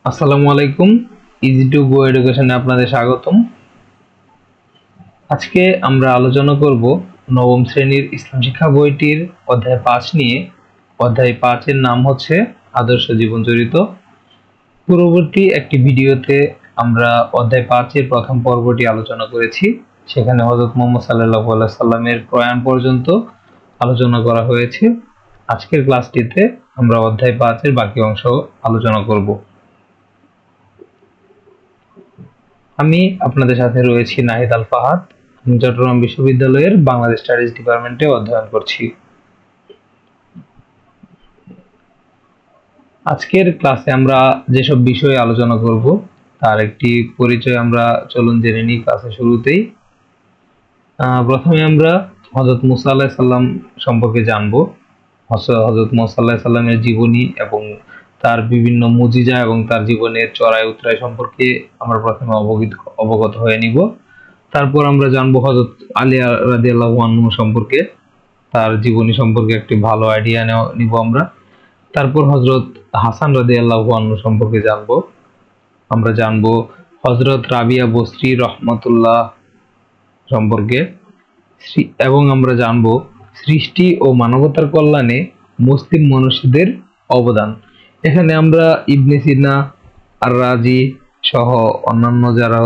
আসসালামু আলাইকুম। Easy to go এডুকেশনে আপনাদের স্বাগতম। আজকে আমরা আলোচনা করব নবম শ্রেণীর ইসলাম শিক্ষা বইটির অধ্যায় 5 নিয়ে। অধ্যায় 5 এর নাম হচ্ছে আদর্শ জীবন চরিত। পূর্ববর্তী একটি ভিডিওতে আমরা অধ্যায় 5 এর প্রথম পর্বটি আলোচনা করেছি। সেখানে হযরত মুহাম্মদ সাল্লাল্লাহু আলাইহি সাল্লামের প্রয়াণ পর্যন্ত আলোচনা করা হয়েছে। আজকের ক্লাসটিতে আমরা অধ্যায় 5 এর বাকি অংশ আলোচনা করব। আমি আপনাদের সাথে রয়েছি নাহিদ আল ফাহাদ। আমি চট্টগ্রাম বিশ্ববিদ্যালয়ের বাংলাদেশ স্টাডিজ ডিপার্টমেন্টে অধ্যয়ন করছি। আজকের ক্লাসে আমরা যেসব বিষয়ে আলোচনা করব তার একটি পরিচয় আমরা চলুন জেনে নিই ক্লাসের শুরুতেই। প্রথমে আমরা হযরত মুসা আলাইহিস সালাম সম্পর্কে জানব। হযরত মুসা আলাইহিস সালামের জীবনী এবং তার বিভিন্ন মুজিজা এবং তার জীবনের চড়াই উতরাই সম্পর্কে আমরা প্রথমে অবগত হয়ে নিব। তারপর আমরা জানবো হযরত আলী রাদিয়াল্লাহু আনহু সম্পর্কে, তার জীবনী সম্পর্কে একটি ভালো আইডিয়া নিব আমরা। তারপর হযরত হাসান রাদিয়াল্লাহু আনহু সম্পর্কে জানবো। আমরা জানবো হযরত রাবিয়া বসরি রহমাতুল্লাহ সম্পর্কে এবং আমরা জানবো সৃষ্টি ও মানবতার কল্যাণে মুসলিম মনীষীদের অবদান। এখানে আমরা ইবনে সিনা, আর রাজি সহ অন্যান্য যারা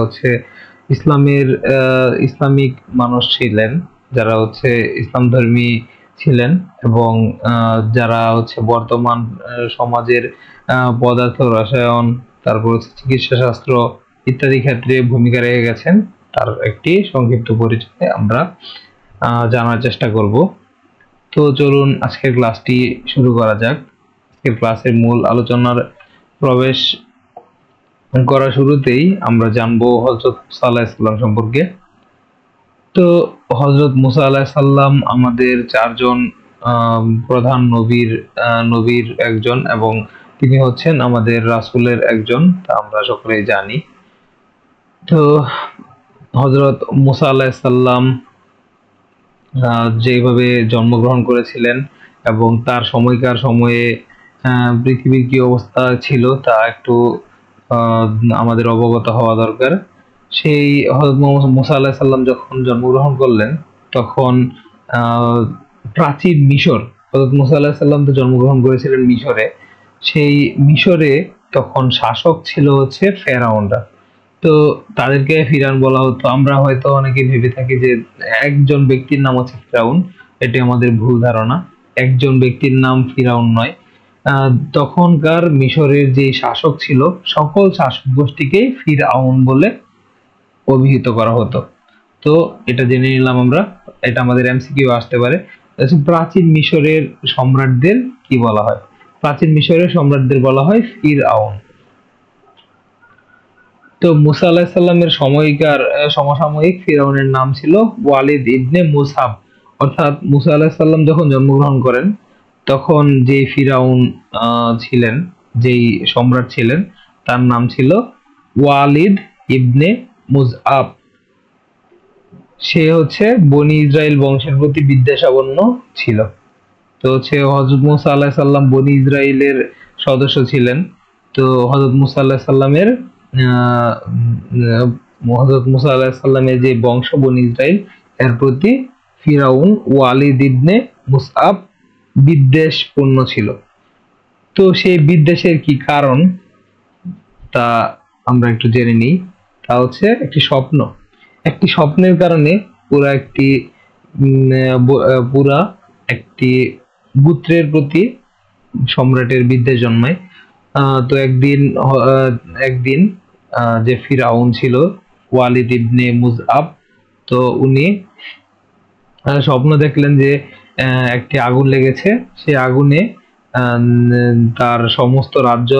ইসলামিক মানুষ ছিলেন, যারা ইসলাম ধর্মী ছিলেন এবং যারা বর্তমান সমাজের পদার্থ রসায়ন, তারপর চিকিৎসা শাস্ত্র ইত্যাদি ক্ষেত্রে ভূমিকা রেখে গেছেন, তার একটি সংক্ষিপ্ত পরিচয় আমরা জানার চেষ্টা করব। তো চলুন আজকের ক্লাসটি শুরু করা যাক। আজকের ক্লাসের মূল আলোচনার প্রবেশ করা শুরুতেই আমরা জানবো হযরত মুসা আলাইহিস সালাম সম্পর্কে। তো হযরত মুসা আলাইহিস সালাম আমাদের চারজন প্রধান নবীর একজন এবং তিনি হচ্ছেন আমাদের রাসূলের একজন, তা আমরা সকলেই জানি। তো হযরত মুসা আলাইহিস সালাম যেভাবে জন্মগ্রহণ করেছিলেন এবং তার সময়ে পৃথিবীর কি অবস্থা ছিল তা একটু আমাদের অবগত হওয়া দরকার। সেই হযরত মুসা আলাইহিস সালাম যখন জন্মগ্রহণ করলেন তখন প্রাচীন মিশর, হযরত মুসা আলাইহিস সালাম তো জন্মগ্রহণ করেছিলেন মিশরে, সেই মিশরে তখন শাসক ছিল ফেরাউনরা। তো তাদেরকে ফিরাউন বলা হতো। আমরা হয়তো অনেকে ভেবে থাকি যে একজন ব্যক্তির নাম হচ্ছে ফিরাউন, এটি আমাদের ভুল ধারণা। একজন ব্যক্তির নাম ফিরাউন নয়। তখনকার মিশরের যে শাসক ছিল সকল শাসক গোষ্ঠীকে ফিরাউন বলে অভিহিত করা হতো। তো এটা জেনে নিলাম আমরা, এটা আমাদের এমসিকিউ আসতে পারে। প্রাচীন মিশরের সম্রাটদের কি বলা হয়? প্রাচীন মিশরের সম্রাটদের বলা হয় ফিরআউন। তো মুসা আলাইহিস সালামের সমসাময়িক ফিরআউনের নাম ছিল ওয়ালিদ ইবনে মুসহাব। অর্থাৎ মুসা আলাইহিস সালাম যখন জন্মগ্রহণ করেন তখন যে ফিরআউন ছিলেন, যেই সম্রাট ছিলেন, তার নাম ছিল ওয়ালিদ ইবনে মুসহাব। সে বনি ইসরাইল বংশের প্রতি বিদ্বেষাপন্ন ছিল। তো হযরত মুসা আলাইহিস সালাম বনি ইসরাইলের সদস্য ছিলেন। তো হযরত মুসা আলাইহিস সালামের যে বংশ বনি ইসরাইল, এর প্রতি ফিরাউন ওয়ালিদ ইবনে মুসআব বিদ্বেষপূর্ণ ছিল। তো সেই বিদ্বেষের কি কারণ তা আমরা একটু জেনে নিই। তা একটি স্বপ্নের কারণে পুরা একটি গোত্রের প্রতি সম্রাটের বিদ্বেষ জন্মায়। তো একদিন যে ফিরআউন ছিল ওয়ালিদ ইবনে মুসআব, তো উনি স্বপ্ন দেখলেন যে একটি আগুন লেগেছে, সেই আগুনে তার সমস্ত রাজ্য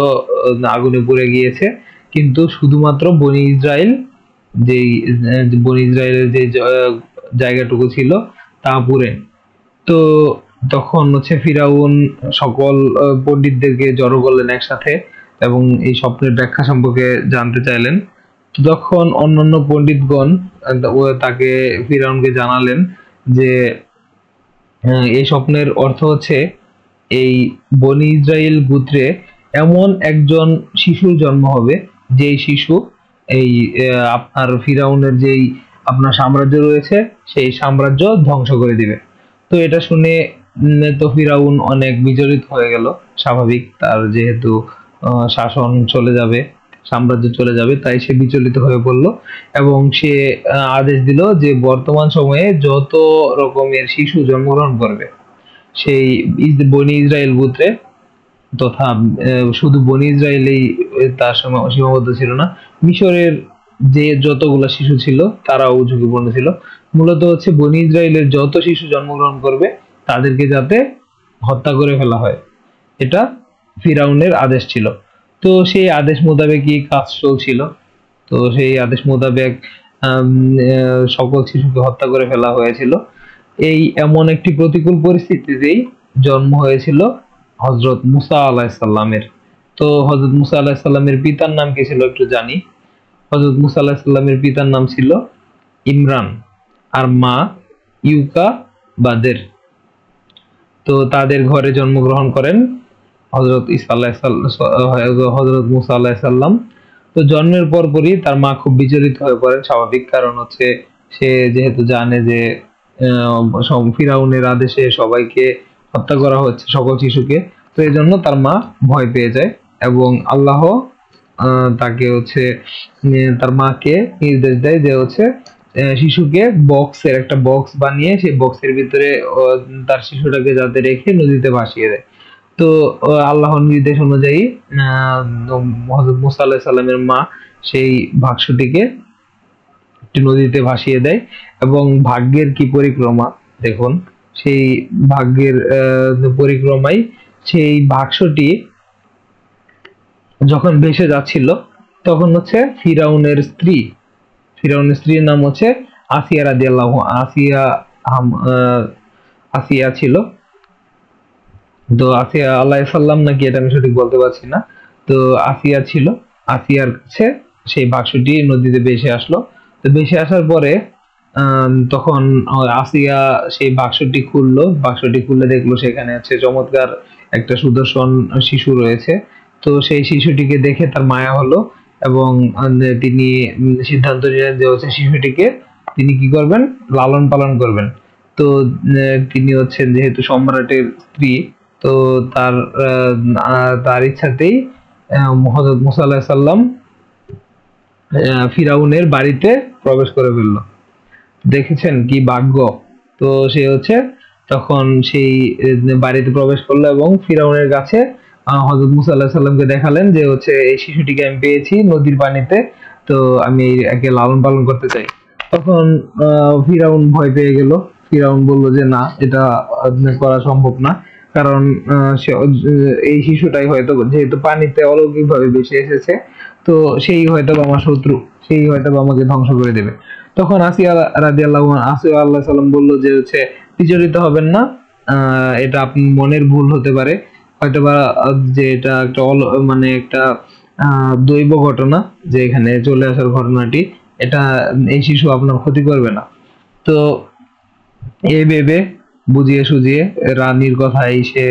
আগুনে পুড়ে গিয়েছে, কিন্তু শুধুমাত্র বনি ইসরায়েলের যে জায়গাটুকু ছিল তা পুড়ে। তো তখন ফিরাউন সকল পণ্ডিতদেরকে জড়ো করলেন একসাথে এবং এই স্বপ্নের ব্যাখ্যা সম্পর্কে জানতে চাইলেন। তখন অন্যান্য পণ্ডিতগণ তাকে ফিরাউনকে জানালেন যে এই স্বপ্নের অর্থ এই বনি ইসরাইল গোত্রে এমন একজন শিশুর জন্ম হবে, যেই শিশু এই আপনার ফিরাউনের যেই আপনার সাম্রাজ্য রয়েছে সেই সাম্রাজ্য ধ্বংস করে দিবে। তো এটা শুনে তো ফিরাউন অনেক বিচলিত হয়ে গেল, স্বাভাবিক, তার যেহেতু শাসন চলে যাবে, সাম্রাজ্য চলে যাবে, তাই সে বিচলিত হয়ে পড়ল এবং সে আদেশ দিল যে বর্তমান সময়ে যত রকমের শিশু জন্মগ্রহণ করবে সেই বনি ইসরায়েল গোত্রে তথা শুধু বনি ইসরায়েলেই তার সময় সীমাবদ্ধ ছিল না, মিশরের যে যতগুলো শিশু ছিল তারাও ঝুঁকিপূর্ণ ছিল। মূলত হচ্ছে বনি ইসরায়েলের যত শিশু জন্মগ্রহণ করবে তাদেরকে যাতে হত্যা করে ফেলা হয়, এটা ফিরাউনের আদেশ ছিল। তো সেই আদেশ মোতাবেকই কাজ চলছিল। তো সেই আদেশ মোতাবেক সকল শিশুকে হত্যা করে ফেলা হয়েছিল। এই এমন একটি প্রতিকূল পরিস্থিতিতেই জন্ম হয়েছিল হযরত মুসা আলাইহিস সালামের। তো হযরত মুসা আলাইহিস সালামের পিতার নাম কি ছিল একটু জানি। হযরত মুসা আলাইহিস সালামের পিতার নাম ছিল ইমরান, আর মা ইউকা বাদের। তো তাদের ঘরে জন্মগ্রহণ করেন হযরত হযরত মুসা আলাইহিস সালাম। তো জন্মের পরপরই তার মা খুব বিচলিত হয়ে পড়েন, স্বাভাবিক, কারণ হচ্ছে সে যেহেতু জানে যে ফিরাউনের আদেশে সবাইকে হত্যা করা হচ্ছে, সকল শিশুকে, তো এই জন্য তার মা ভয় পেয়ে যায় এবং আল্লাহ তাকে হচ্ছে তার মাকে নির্দেশ দেয় যে হচ্ছে শিশুকে বক্সের একটা বক্স বানিয়ে সেই বক্সের ভিতরে তার শিশুটাকে যাতে রেখে নদীতে ভাসিয়ে দেয়। তো আল্লাহর নির্দেশ অনুযায়ী হযরত মুসা আলাইহিস সালামের মা সেই বাক্সটিকে একটি নদীতে ভাসিয়ে দেয় এবং ভাগ্যের কি পরিক্রমা দেখুন, সেই ভাগ্যের পরিক্রমায় সেই বাক্সটি যখন ভেসে যাচ্ছিল তখন হচ্ছে ফিরাউনের স্ত্রীর নাম হচ্ছে আসিয়া রাদিয়াল্লাহু আসিয়া ছিল। তো আসিয়া আলাইহিস সালাম নাকি, এটা আমি সঠিক বলতে পারছি না। তো আসিয়া ছিল, আসিয়ার কাছে সেই বাক্সটি নদীতে ভেসে আসলো। তো ভেসে আসার পরে তখন আসিয়া সেই বাক্সটি খুললে দেখলো সেখানে হচ্ছে চমৎকার একটা সুদর্শন শিশু রয়েছে। তো সেই শিশুটিকে দেখে তার মায়া হলো এবং তিনি সিদ্ধান্ত নিলেন যে হচ্ছে শিশুটিকে তিনি কি করবেন, লালন পালন করবেন। তো তিনি হচ্ছেন যেহেতু সম্রাটের স্ত্রী, তো তার ইচ্ছাতেই হযরত মুসা আলাইহিস সালাম ফিরাউনের বাড়িতে প্রবেশ করে ফেললো। দেখেছেন কি ভাগ্য। তো সে হচ্ছে তখন সেই বাড়িতে প্রবেশ করলো এবং ফিরাউনের কাছে হযরত মুসা আলাইহিস সালামকে দেখালেন যে হচ্ছে এই শিশুটিকে আমি পেয়েছি নদীর পানিতে, তো আমি একে লালন পালন করতে চাই। তখন ফিরাউন ভয় পেয়ে গেল। ফিরাউন বলল যে না, এটা করা সম্ভব না, কারণ এই শিশুটাই হয়তো যেহেতু পানিতে অলৌকিকভাবে ভেসে এসেছে, তো সেই হয়তো আমার শত্রু, সেই হয়তো আমাকে ধ্বংস করে দেবে। তখন আসিয়া আলাইহিস সালাম বলল যে হচ্ছে বিচলিত হবেন না, এটা আপনার মনের ভুল হতে পারে, হয়তোবা যে এটা একটা মানে একটা দৈব ঘটনা, যে এখানে চলে আসার ঘটনাটি, এটা এই শিশু আপনার ক্ষতি করবে না। তো এই ভেবে বুঝিয়ে সুঝিয়ে রানীর কথাই সে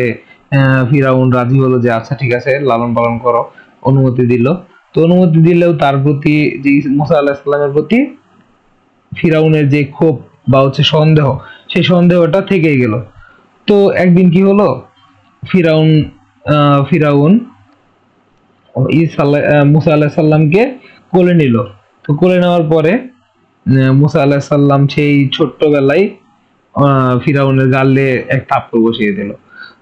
ফিরাউন রাজি হলো যে আচ্ছা ঠিক আছে লালন পালন করো, অনুমতি দিল। তো অনুমতি দিলেও তার প্রতি, যে মুসা আলাইহিস সালামের প্রতি ফিরাউনের যে ক্ষোভ বা হচ্ছে সন্দেহ, সেই সন্দেহটা থেকেই গেল। তো একদিন কি হলো, ফিরাউন মুসা আলাইহিস সালামকে কোলে নিল। তো কোলে নেওয়ার পরে মুসা আলাইহিস সালাম সেই ছোট্টবেলায় ফিরাউনের গালে এক থাপ্পড় বসিয়ে দিল।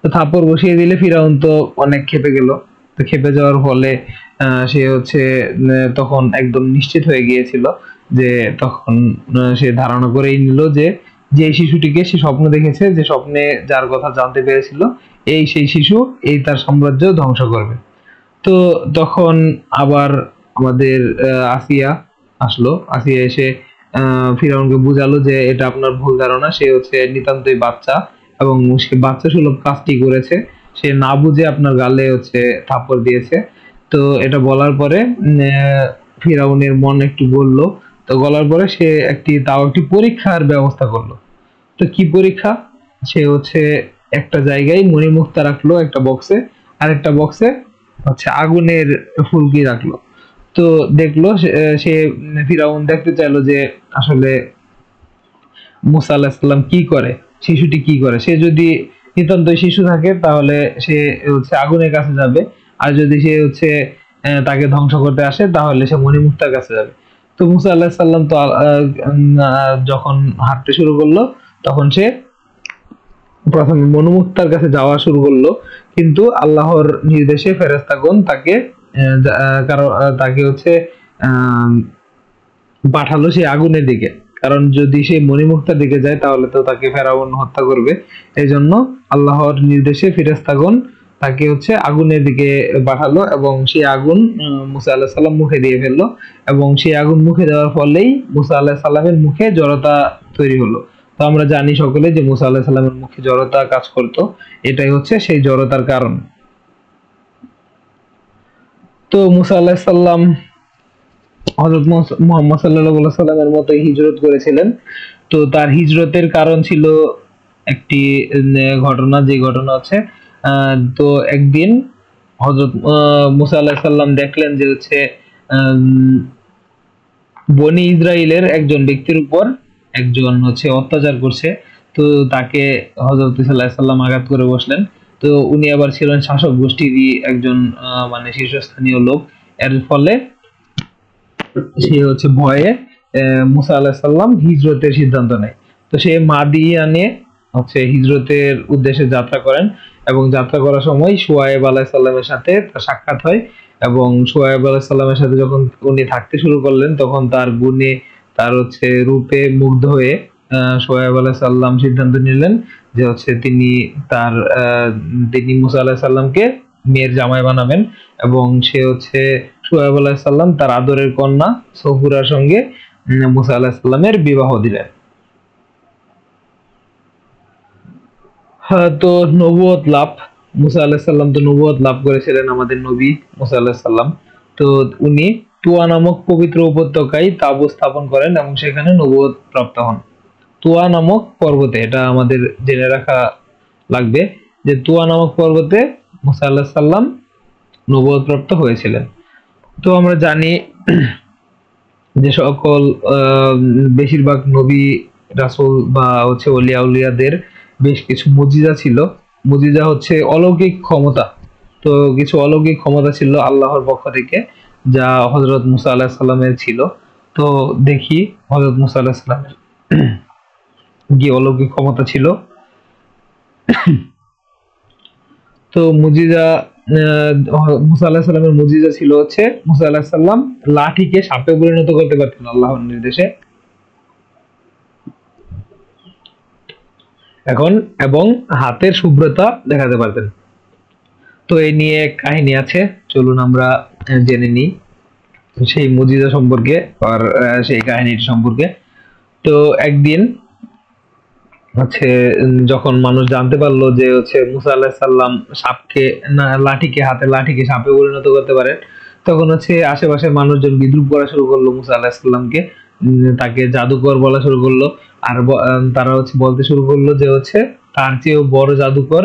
তো থাপ্পড় বসিয়ে দিলে ফিরাউন তো অনেক ক্ষেপে গেল। তো ক্ষেপে যাওয়ার ফলে সে হচ্ছে তখন একদম নিশ্চিত হয়ে গিয়েছিল যে তখন সে ধারণা করেই নিল যে যে শিশুটিকে সে স্বপ্ন দেখেছে, যে স্বপ্নে যার কথা জানতে পেরেছিল, এই সেই শিশু, এই তার সাম্রাজ্য ধ্বংস করবে। তো তখন আবার আমাদের আসিয়া আসলো। আসিয়া এসে ফিরাউনকে বুঝালো যে এটা আপনার ভুল ধারণা, সে হচ্ছে নিতান্তই বাচ্চা এবং সে বাচ্চা সুলভ কাজটি করেছে, সে না বুঝে আপনার গালে হচ্ছে থাপ্পড় দিয়েছে। তো এটা বলার পরে ফিরাউনের মন একটু গললো। তো গলার পরে সে তাও একটি পরীক্ষার ব্যবস্থা করলো। তো কি পরীক্ষা, সে হচ্ছে একটা জায়গায় মণিমুক্তা রাখলো একটা বক্সে, আর একটা বক্সে হচ্ছে আগুনের ফুলকি রাখলো। তো দেখলো সে ফিরাউন দেখতে চাইলো যে আসলে মুসা আলাহিসাল্লাম কি করে, শিশুটি কি করে। সে যদি নিতান্ত শিশু থাকে তাহলে সে হচ্ছে আগুনের কাছে যাবে, আর যদি সে হচ্ছে তাকে ধ্বংস করতে আসে তাহলে সে মণিমুক্তার কাছে যাবে। তো মুসা আলাহিসাল্লাম তো যখন হাঁটতে শুরু করলো তখন সে প্রথমে মণিমুক্তার কাছে যাওয়া শুরু করলো, কিন্তু আল্লাহর নির্দেশে ফেরেশতাগণ তাকে তাকে হচ্ছে আহ পাঠালো সেই আগুনের দিকে। কারণ যদি সে মণিমুক্তার দিকে যায় তাহলে তো তাকে ফেরাউন হত্যা করবে। এই জন্য আল্লাহর নির্দেশে ফেরেশতাগণ তাকে হচ্ছে আগুনের দিকে পাঠালো, এবং সেই আগুন মুসা আলাহিসাল্লাম সাল্লাম মুখে দিয়ে ফেললো, এবং সেই আগুন মুখে দেওয়ার ফলেই মুসা আলাহিসাল্লামের সাল্লামের মুখে জড়তা তৈরি হলো। তো আমরা জানি সকলে যে মুসা আলাহিসাল্লামের সাল্লামের মুখে জড়তা কাজ করতো, এটাই হচ্ছে সেই জড়তার কারণ। তো মুসা আলাহিসাল্লাম সাল্লাম হযরত মুহাম্মদ সাল্লাল্লাহু আলাইহি সাল্লামের মতোই হিজরত করেছিলেন। তো তার হিজরতের কারণ ছিল একটি ঘটনা, যে ঘটনা হচ্ছে তো একদিন হযরত মুসা আলাইহিস সালাম দেখলেন যে হচ্ছে বনি ইসরাইলের একজন ব্যক্তির উপর একজন হচ্ছে অত্যাচার করছে। তো তাকে হযরত ঈসা আলাইহিস সালাম আঘাত করে বসলেন। তো উনি আবার ছিলেন শাসক গোষ্ঠীরই একজন মানে শীর্ষস্থানীয় লোক। এর ফলে সে হচ্ছে ভয়ে মুসা আলাইহিস সালাম হিজরতের সিদ্ধান্ত নেয়। তো সে মাদিয়ানে হচ্ছে হিজরতের উদ্দেশ্যে যাত্রা করেন, এবং যাত্রা করার সময় শুআয়ব আলাইহিস সালামের সাথে তার সাক্ষাৎ হয়। এবং শুআয়ব আলাইহিস সালামের সাথে যখন উনি থাকতে শুরু করলেন তখন তার গুণে, তার হচ্ছে রূপে মুগ্ধ হয়ে শুআয়ব আলাইহিস সালাম সিদ্ধান্ত নিলেন যে হচ্ছে তিনি মুসা আলাইহিস সালামকে মেয়ের জামাই বানাবেন। এবং সে হচ্ছে শুআয়ব আলাইহিস সালাম তার আদরের কন্যা সফুরার সঙ্গে মুসা আলাইহিস সালামের বিবাহ দিলেন। তো নবুয়ত লাভ, মুসা আলাইহিস সালাম তো নবুয়ত লাভ করেছিলেন, আমাদের নবী মুসা আলাইহিস সালাম। তো উনি তুয়া নামক পবিত্র উপত্যকায় তাবু স্থাপন করেন এবং সেখানে নবুয়ত প্রাপ্ত হন। তুয়া নামক পর্বতে, এটা আমাদের জেনে রাখা লাগবে যে তুয়া নামক পর্বতে মুসা আলাইহিস সালাম নবুয়ত প্রাপ্ত হয়েছিলেন। তো আমরা জানি যে সকল বেশিরভাগ নবী রাসূল বা হচ্ছে ওলিয়া উলিয়াদের বেশ কিছু মুজিজা ছিল। মুজিজা হচ্ছে অলৌকিক ক্ষমতা। তো কিছু অলৌকিক ক্ষমতা ছিল আল্লাহর পক্ষ থেকে, যা হযরত মুসা আলাইহিস সালামের ছিল। তো দেখি হযরত মুসা আলাইহিস সালামের কি অলৌকিক ক্ষমতা ছিল। তো মুজিজা, মুসা আলাইহিস সালামের মুজিজা ছিল হচ্ছে মুসা আলাইহিস সালাম লাঠিকে সাপে পরিণত করতে পারতেন আল্লাহর নির্দেশে। এবং হাতের শুভ্রতা দেখাতে পারতেন। তো এই নিয়ে কাহিনী আছে, চলুন আমরা জেনে নিই সেই মুজিজা সম্পর্কে আর সেই কাহিনীটি সম্পর্কে। তো একদিন হচ্ছে যখন মানুষ জানতে পারলো যে হচ্ছে মুসা আলাইহিস সালাম লাঠিকে সাপে পরিণত করতে পারেন, তখন হচ্ছে আশেপাশের মানুষজন বিদ্রুপ করা শুরু করলো মুসা আলাইহিস সালামকে, তাকে জাদুকর বলা শুরু করলো। আর তারা হচ্ছে বলতে শুরু করলো যে হচ্ছে তার চেয়েও বড় জাদুকর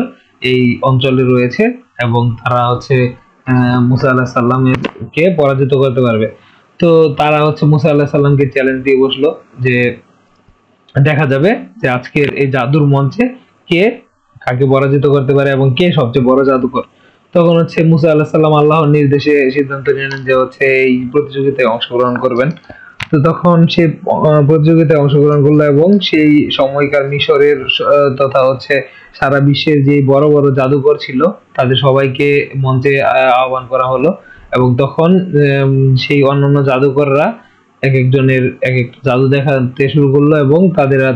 এই অঞ্চলে রয়েছে, এবং তারা হচ্ছে মুসা আলাইহিস সালামকে পরাজিত করতে পারবে। তো তারা হচ্ছে মুসা আলাইহিস সালামকে চ্যালেঞ্জ দিয়ে বসলো যে দেখা যাবে যে আজকের এই জাদুর মঞ্চে কে কাকে পরাজিত করতে পারে এবং কে সবচেয়ে বড় জাদুকর। তখন হচ্ছে মুসা আলাইহিস সালাম আল্লাহর নির্দেশে সিদ্ধান্ত নিলেন যে হচ্ছে এই প্রতিযোগিতায় অংশগ্রহণ করবেন। তো তখন সে প্রতিযোগিতায় অংশগ্রহণ করলো, এবং সেই সময়কার মিশরের তথা হচ্ছে সারা বিশ্বের যে বড় বড় জাদুকর ছিল তাদের সবাইকে মঞ্চে আহ্বান করা হলো। এবং তখন সেই অন্যান্য জাদুকররা এক একজনের এক একটা জাদু দেখাতে শুরু করলো, এবং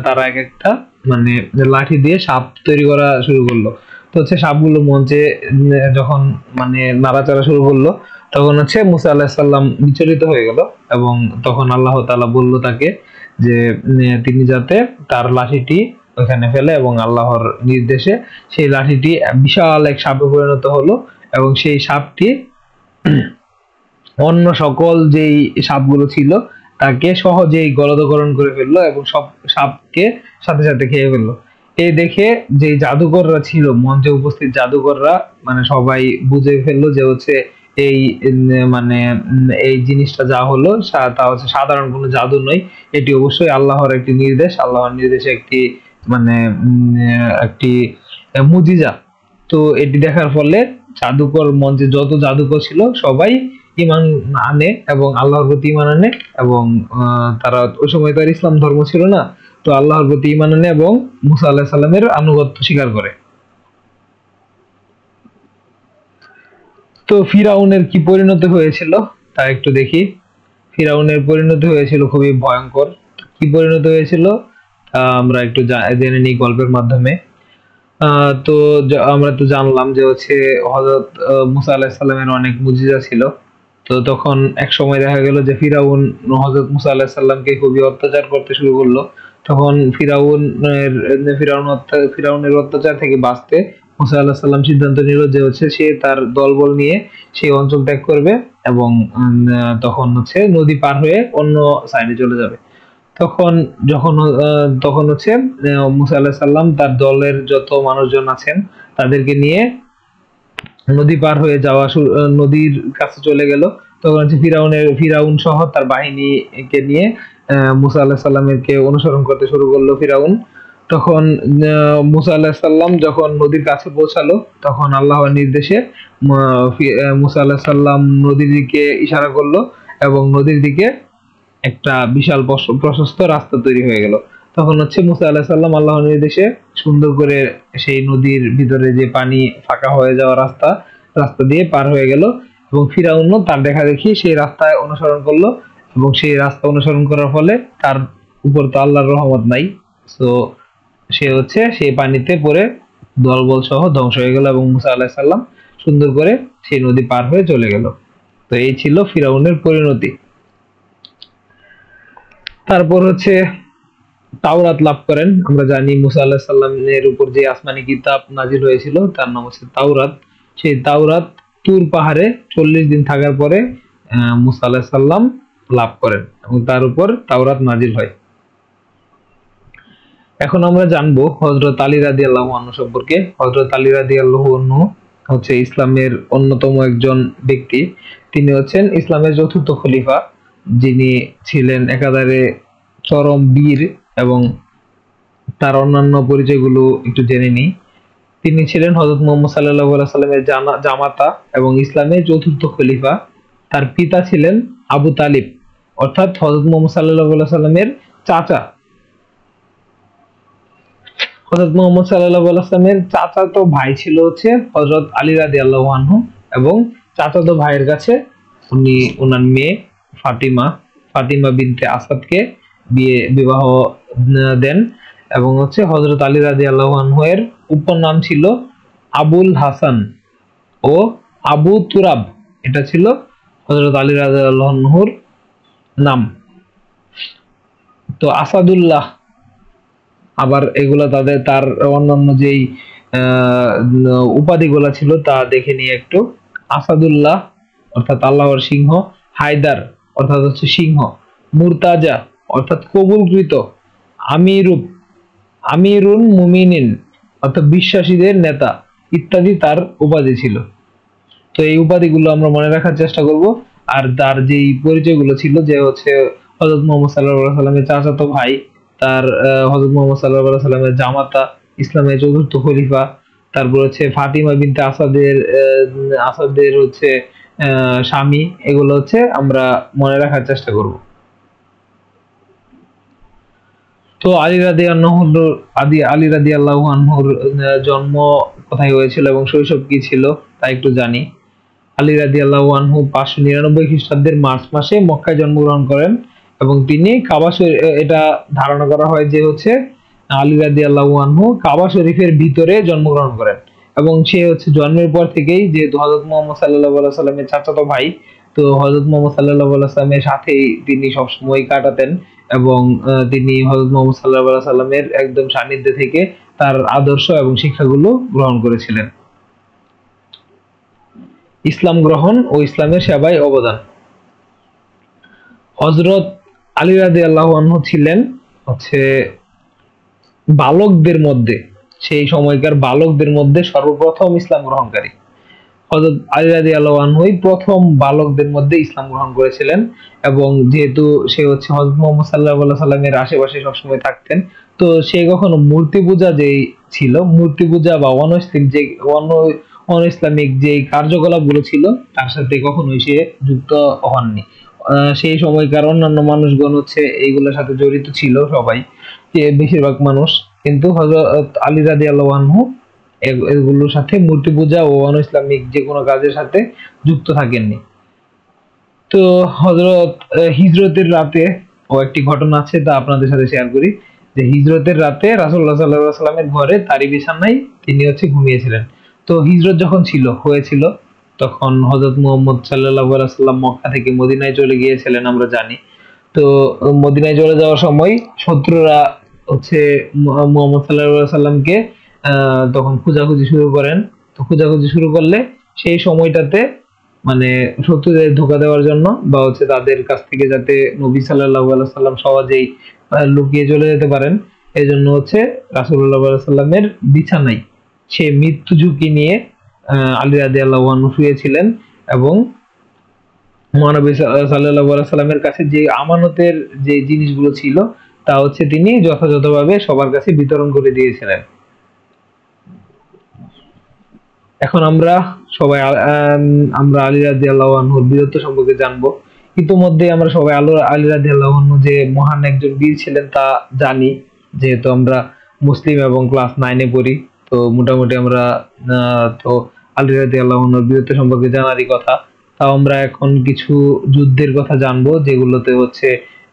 তারা এক একটা মানে লাঠি দিয়ে সাপ তৈরি করা শুরু করলো। তো হচ্ছে সাপগুলো মঞ্চে যখন মানে নাড়াচাড়া শুরু করলো তখন হচ্ছে মুসা আলাইহিস সালাম বিচলিত হয়ে গেল, এবং তখন আল্লাহ তাআলা বলল তাকে যে তিনি যাতে তার লাঠিটি ওখানে ফেলে, এবং আল্লাহর নির্দেশে সেই লাঠিটি বিশাল এক সাপে পরিণত হলো। এবং সেই সাপটি অন্য সকল যেই সাপগুলো ছিল তাকে সহজেই গলদকরণ করে ফেললো, এবং সব সাপকে সাথে সাথে খেয়ে ফেললো। এই দেখে যে জাদুকররা ছিল, মঞ্চে উপস্থিত জাদুকররা মানে সবাই বুঝে ফেললো যে হচ্ছে এই মানে এই জিনিসটা যা হলো তা হচ্ছে সাধারণ কোনো জাদু নয়, এটি অবশ্যই আল্লাহর একটি নির্দেশ, আল্লাহর নির্দেশে একটি মানে একটি মুজিজা। তো এটি দেখার ফলে জাদুকর মঞ্চে যত জাদুকর ছিল সবাই ঈমান আনে এবং আল্লাহর প্রতি ঈমান আনে, এবং তারা ওই সময় তো আর ইসলাম ধর্ম ছিল না, তো আল্লাহর প্রতি ঈমান আনে এবং মুসা আলাইহিস সালামের আনুগত্য স্বীকার করে। তো ফিরাউনের কি পরিণতি হয়েছিল তা একটু দেখি। ফিরাউনের পরিণতি হয়েছিল খুবই ভয়ঙ্কর। কি পরিণতি হয়েছিল আমরা একটু জেনে নিই গল্পের মাধ্যমে। তো আমরা তো জানলাম যে হচ্ছে হযরত মুসা আলাইহিস সালামের অনেক মুজিজা ছিল। তো তখন এক সময় দেখা গেল যে ফিরাউন হযরত মুসা আলাইহিস সালামকে খুবই অত্যাচার করতে শুরু করলো। তখন ফিরাউনের অত্যাচার থেকে বাঁচতে মুসা আলাইহিস সালাম সিদ্ধান্ত নিল যে হচ্ছে সে তার দলবল নিয়ে সেই অঞ্চল ত্যাগ করবে এবং তখন হচ্ছে নদী পার হয়ে অন্য সাইডে চলে যাবে। তখন তখন হচ্ছে মুসা আলাইহিস সালাম তার দলের যত মানুষজন আছেন তাদেরকে নিয়ে নদী পার হয়ে নদীর কাছে চলে গেল। তখন হচ্ছে ফিরাউন সহ তার বাহিনীকে নিয়ে মুসা আলাইহিস সালামকে অনুসরণ করতে শুরু করলো ফিরাউন। তখন মুসা আলাইহিস সালাম যখন নদীর কাছে পৌঁছালো তখন আল্লাহর নির্দেশে মুসা আলাইহিস সালাম নদীর দিকে ইশারা করলো এবং নদীর দিকে একটা বিশাল প্রশস্ত রাস্তা তৈরি হয়ে গেল। তখন হচ্ছে মুসা আলাইহিস সালাম আল্লাহর নির্দেশে সুন্দর করে সেই নদীর ভিতরে যে পানি ফাঁকা হয়ে যাওয়া রাস্তা দিয়ে পার হয়ে গেল, এবং ফিরাউনও তার দেখা দেখি সেই রাস্তায় অনুসরণ করলো, এবং সেই রাস্তা অনুসরণ করার ফলে তার উপর তো আল্লাহর রহমত নাই, তো সে হচ্ছে সেই পানিতে পড়ে দলবল সহ ধ্বংস হয়ে গেল এবং মুসা আলাইহিস সালাম সুন্দর করে সেই নদী পার হয়ে চলে গেল। তো এই ছিল ফিরাউনের পরিণতি। তারপর হচ্ছে তাওরাত লাভ করেন। আমরা জানি মুসা আলাইহিস সালামের উপর যে আসমানি কিতাব নাজিল হয়েছিল তার নাম হচ্ছে তাওরাত। সেই তাওরাত তুর পাহাড়ে 40 দিন থাকার পরে মুসা আলাইহিস সালাম লাভ করেন এবং তার উপর তাওরাত নাজিল হয়। এখন আমরা জানবো হযরত আলী রাদিয়াল্লাহু আনহু সম্পর্কে। হযরত আলী রাদিয়াল্লাহু আনহু হচ্ছে ইসলামের অন্যতম একজন ব্যক্তি। তিনি হচ্ছেন ইসলামের চতুর্থ খলিফা, যিনি ছিলেন একাধারে চরম বীর, এবং তার অন্যান্য পরিচয়গুলো একটু জেনে নিই। তিনি ছিলেন হযরত মুহাম্মদ সাল্লাল্লাহু আলাইহি সাল্লামের জামাতা এবং ইসলামের চতুর্থ খলিফা। তার পিতা ছিলেন আবু তালিব, অর্থাৎ হযরত মুহাম্মদ সাল্লাল্লাহু আলাইহি সাল্লামের চাচা। হযরত মুহাম্মদ সাল্লাল্লাহু আলাইহি সাল্লামের চাচাতো ভাই ছিল হচ্ছে হযরত আলী রাদিয়াল্লাহু আনহু, এবং চাচাতো ভাইয়ের কাছে উনি ওনার মেয়ে ফাতিমা বিনতে আসাদকে বিবাহ দেন, এবং হচ্ছে হযরত আলী রাদিয়াল্লাহু আনহু এর উপনাম ছিল আবুল হাসান ও আবু তুরাব। এটা ছিল হযরত আলী রাদিয়াল্লাহু আনহুর নাম। তো আসাদুল্লাহ, আবার এগুলা তার অন্যান্য যেই উপাধিগুলা ছিল তা দেখে নিয়ে একটু। আসাদুল্লাহ অর্থাৎ আল্লাহর সিংহ, হায়দার অর্থাৎ হচ্ছে সিংহ, মুরতাজা অর্থাৎ কবুলকৃত, আমিরুল মুমিনিন অর্থাৎ বিশ্বাসীদের নেতা ইত্যাদি তার উপাধি ছিল। তো এই উপাধিগুলো আমরা মনে রাখার চেষ্টা করব। আর তার যেই পরিচয়গুলো ছিল যে হচ্ছে হযরত মুহাম্মদ সাল্লাল্লাহু আলাইহি সাল্লামের চাচাতো ভাই, তার হযরত মুহাম্মদ সাল্লাল্লাহু আলাইহি সাল্লামের জামাতা, ইসলামের চতুর্থ খলিফা, তারপর হচ্ছে ফাতিমা বিনতে আসাদের হচ্ছে স্বামী, এগুলো হচ্ছে আমরা মনে রাখার চেষ্টা করব। তো আলী রাদিয়াল্লাহু আনহুর জন্ম কোথায় হয়েছিল এবং শৈশব কি ছিল তা একটু জানি। আলী রাদিয়াল্লাহু আনহু 599 খ্রিস্টাব্দের মার্চ মাসে মক্কায় জন্মগ্রহণ করেন, এবং তিনি এটা ধারণা করা হয় যে হচ্ছে আলী রাদিয়াল্লাহু আনহু কাবা শরীফের ভিতরে জন্মগ্রহণ করেন, এবং সে হচ্ছে জন্মের পর থেকেই যেহেতু হযরত মুহাম্মদ সাল্লাল্লাহু আলাইহি সাল্লামের চাচাতো ভাই, তো হযরত মুহাম্মদ সাল্লাল্লাহু আলাইহি সাল্লামের সাথেই তিনি সব সময় কাটাতেন, এবং তিনি হযরত মুহাম্মদ সাল্লাল্লাহু আলাইহি সাল্লামের একদম সান্নিধ্যে থেকে তার আদর্শ এবং শিক্ষাগুলো গ্রহণ করেছিলেন। ইসলাম গ্রহণ ও ইসলামের সেবায় অবদান। হযরত আলী রাদিয়াল্লাহু আনহু ছিলেন হচ্ছে বালকদের মধ্যে, সেই সময়কার বালকদের মধ্যে সর্বপ্রথম ইসলাম গ্রহণকারী। হযরত আলী রাদিয়াল্লাহু আনহুই প্রথম বালকদের মধ্যে ইসলাম গ্রহণ করেছিলেন। এবং যেহেতু সে হচ্ছে হযরত মুহাম্মদ সাল্লাল্লাহু আলাইহি সাল্লামের আশেপাশে সবসময় থাকতেন, তো সে কখনো মূর্তি পূজা যেই ছিল, মূর্তি পূজা বা অন ইসলামিক যে কার্যকলাপগুলো ছিল তার সাথে কখনোই সে যুক্ত হননি। সেই সময়কার অন্যান্য মানুষগণ হচ্ছে এইগুলোর সাথে জড়িত ছিল সবাই, বেশিরভাগ মানুষ, কিন্তু হযরত আলী রাদিয়াল্লাহু আনহু এগুলোর সাথে, মূর্তি পূজা ও অন ইসলামিক যে কোনো কাজের সাথে যুক্ত থাকেননি। তো হযরত হিজরতের রাতে একটি ঘটনা আছে, তা আপনাদের সাথে শেয়ার করি। যে হিজরতের রাতে রাসূলুল্লাহ সাল্লাল্লাহু আলাইহি সাল্লামের ঘরে তারই বিছানায় তিনি হচ্ছে ঘুমিয়েছিলেন। তো হিজরত যখন হয়েছিল, তখন হযরত মুহাম্মদ সাল্লাল্লাহু আলাইহি সাল্লাম মক্কা থেকে মদিনায় চলে গিয়েছিলেন, আমরা জানি। তো মদিনায় চলে যাওয়ার সময় শত্রুরা হচ্ছে মুহাম্মদ সাল্লাল্লাহু আলাইহি সাল্লামকে তখন খোঁজাখুঁজি শুরু করেন। তো খোঁজাখুঁজি শুরু করলে সেই সময়টাতে মানে শত্রুদের ধোঁকা দেওয়ার জন্য, বা হচ্ছে তাদের কাছ থেকে যাতে নবী সাল্লাল্লাহু আলাইহি সাল্লাম সহজেই লুকিয়ে চলে যেতে পারেন, এই জন্য হচ্ছে রাসূলুল্লাহ সাল্লাল্লাহু আলাইহি সাল্লামের বিছানায় সে মৃত্যু ঝুঁকি নিয়ে আলী রাদিয়াল্লাহু আনহু শুয়েছিলেন। এবং মহানবী সাল্লাল্লাহু আলাইহি সাল্লামের কাছে যে আমানতের যে জিনিসগুলো ছিল, তা হচ্ছে তিনি যথাযথভাবে সবার কাছে বিতরণ করে দিয়েছিলেন। এখন আমরা সবাই আমরা আলী রাদিয়াল্লাহু আনহুর বীরত্ব সম্পর্কে জানবো। ইতোমধ্যে আমরা সবাই আলী রাদিয়াল্লাহু আনহু যে মহান একজন বীর ছিলেন তা জানি, যেহেতু আমরা মুসলিম এবং ক্লাস 9-এ পড়ি। তো মোটামুটি আমরা তো আলী রাদিয়াল্লাহু আনহুর বীরত্ব সম্পর্কে জানারই কথা। তাও আমরা এখন কিছু যুদ্ধের কথা জানবো, যেগুলোতে হচ্ছে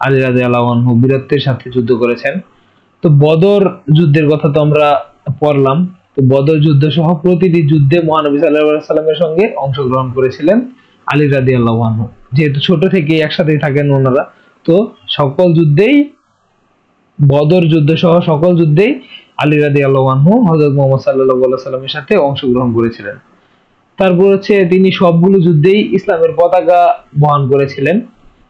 আলী রাদিয়াল্লাহু আনহু বীরত্বের সাথে যুদ্ধ করেছেন। তো বদর যুদ্ধের কথা তো আমরা পড়লাম। তো বদর যুদ্ধ সহ প্রতিটি যুদ্ধে মহানবী সাল্লাল্লাহু আলাইহি সাল্লামের সঙ্গে অংশগ্রহণ করেছিলেন আলী রাদিয়াল্লাহু আনহু। যেহেতু ছোট থেকেই একসাথেই থাকেন ওনারা, তো সকল যুদ্ধেই, বদর যুদ্ধ সহ সকল যুদ্ধেই আলী রাদিয়াল্লাহু আনহু হযরত মুহাম্মদ সাল্লাল্লাহু আলাইহি সাল্লামের সাথে অংশগ্রহণ করেছিলেন। তারপর হচ্ছে তিনি সবগুলো যুদ্ধেই ইসলামের পতাকা বহন করেছিলেন।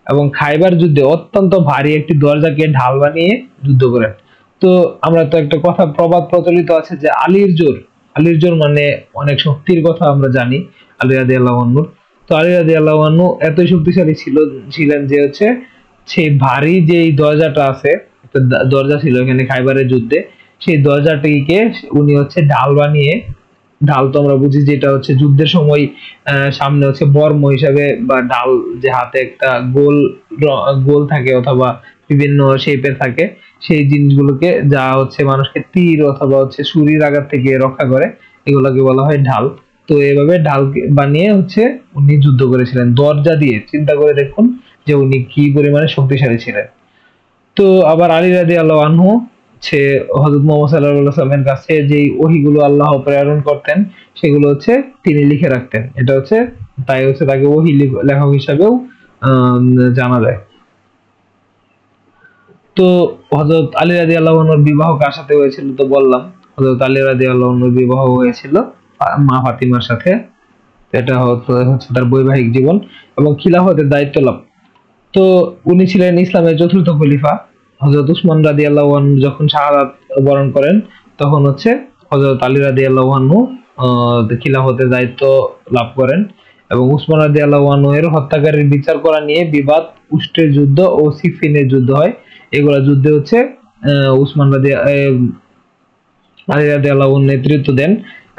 এবং খাইবার যুদ্ধে অত্যন্ত ভারী একটি দরজাকে ঢাল বানিয়ে যুদ্ধ করেন। তো আমরা তো একটা কথা প্রবাদ প্রচলিত আছে যে আলীর জোর মানে অনেক শক্তির কথা আমরা জানি আলী রাদিয়াল্লাহু আনহুর। তো আলী রাদিয়াল্লাহু আনহু এতই শক্তিশালী ছিলেন যে হচ্ছে সেই ভারী যে দরজাটা আছে, একটা দরজা ছিল এখানে খাইবারের যুদ্ধে, সেই দরজাটিকে উনি হচ্ছে ঢাল বানিয়ে, ঢাল তো আমরা বুঝি যেটা হচ্ছে যুদ্ধের সময় সামনে হচ্ছে বর্ম হিসাবে, বা ঢাল যে হাতে একটা গোল থাকে অথবা বিভিন্ন শেপের থাকে, সেই জিনিসগুলোকে যা হচ্ছে মানুষকে তীর অথবা হচ্ছে ছুরির আঘাত থেকে রক্ষা করে, এগুলোকে বলা হয় ঢাল। তো এভাবে ঢাল বানিয়ে হচ্ছে উনি যুদ্ধ করেছিলেন দরজা দিয়ে। চিন্তা করে দেখুন যে উনি কি পরিমাণে শক্তিশালী ছিলেন। তো আবার আলী রাদিয়াল্লাহু আনহু হচ্ছে হযরত মুহাম্মদ সাল্লাল্লাহু আলাইহি ওয়াসাল্লামের কাছে যেই ওহীগুলো আল্লাহ প্রেরণ করতেন, সেগুলো হচ্ছে তিনি লিখে রাখতেন। এটা হচ্ছে, তাই হচ্ছে তাকে ওহী লেখক হিসাবেও জানা যায়। তো হযরত আলী রাদিয়াল্লাহু আনহুর বিবাহ কার সাথে হয়েছিল তো বললাম, হযরত আলী রাদিয়াল্লাহু আনহুর বিবাহ হয়েছিল মা ফাতিমার সাথে। এটা হচ্ছে তার বৈবাহিক জীবন এবং খিলাফতের দায়িত্ব লাভ। তো উনি ছিলেন ইসলামের চতুর্থ খলিফা। হযরত উসমান রাদিয়াল্লাহু আনহু যখন শাহাদাত বরণ করেন, তখন হচ্ছে হযরত আলী রাদিয়াল্লাহু আনহু খিলাফতের দায়িত্ব লাভ করেন। এবং উসমান রাদিয়াল্লাহু আনহু এর হত্যাকারীর বিচার করা নিয়ে বিবাদ, উষ্ট্রের যুদ্ধ ও সিফিনের যুদ্ধ হয়। এগুলা যুদ্ধে হচ্ছে আলী রাদিয়াল্লাহু আনহু নেতৃত্ব দেন।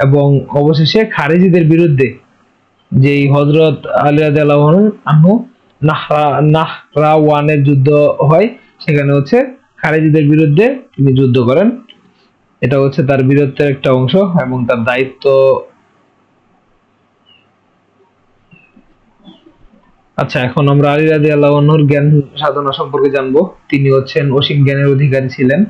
এবং অবশেষে খারেজিদের বিরুদ্ধে যেই হযরত আলী রাদিয়াল্লাহু আনহু নাহরাওয়ানের যুদ্ধ হয়, সেখানে হচ্ছে খারেজিদের বিরুদ্ধে তিনি যুদ্ধ করেন। এটা হচ্ছে তার বীরত্বের একটা অংশ এবং তার দায়িত্ব। আচ্ছা, এখন আমরা আলী রাদিয়াল্লাহু আনহুর জ্ঞান সাধনা সম্পর্কে জানবো। তিনি হচ্ছেন অসীম জ্ঞানের অধিকারী ছিলেন।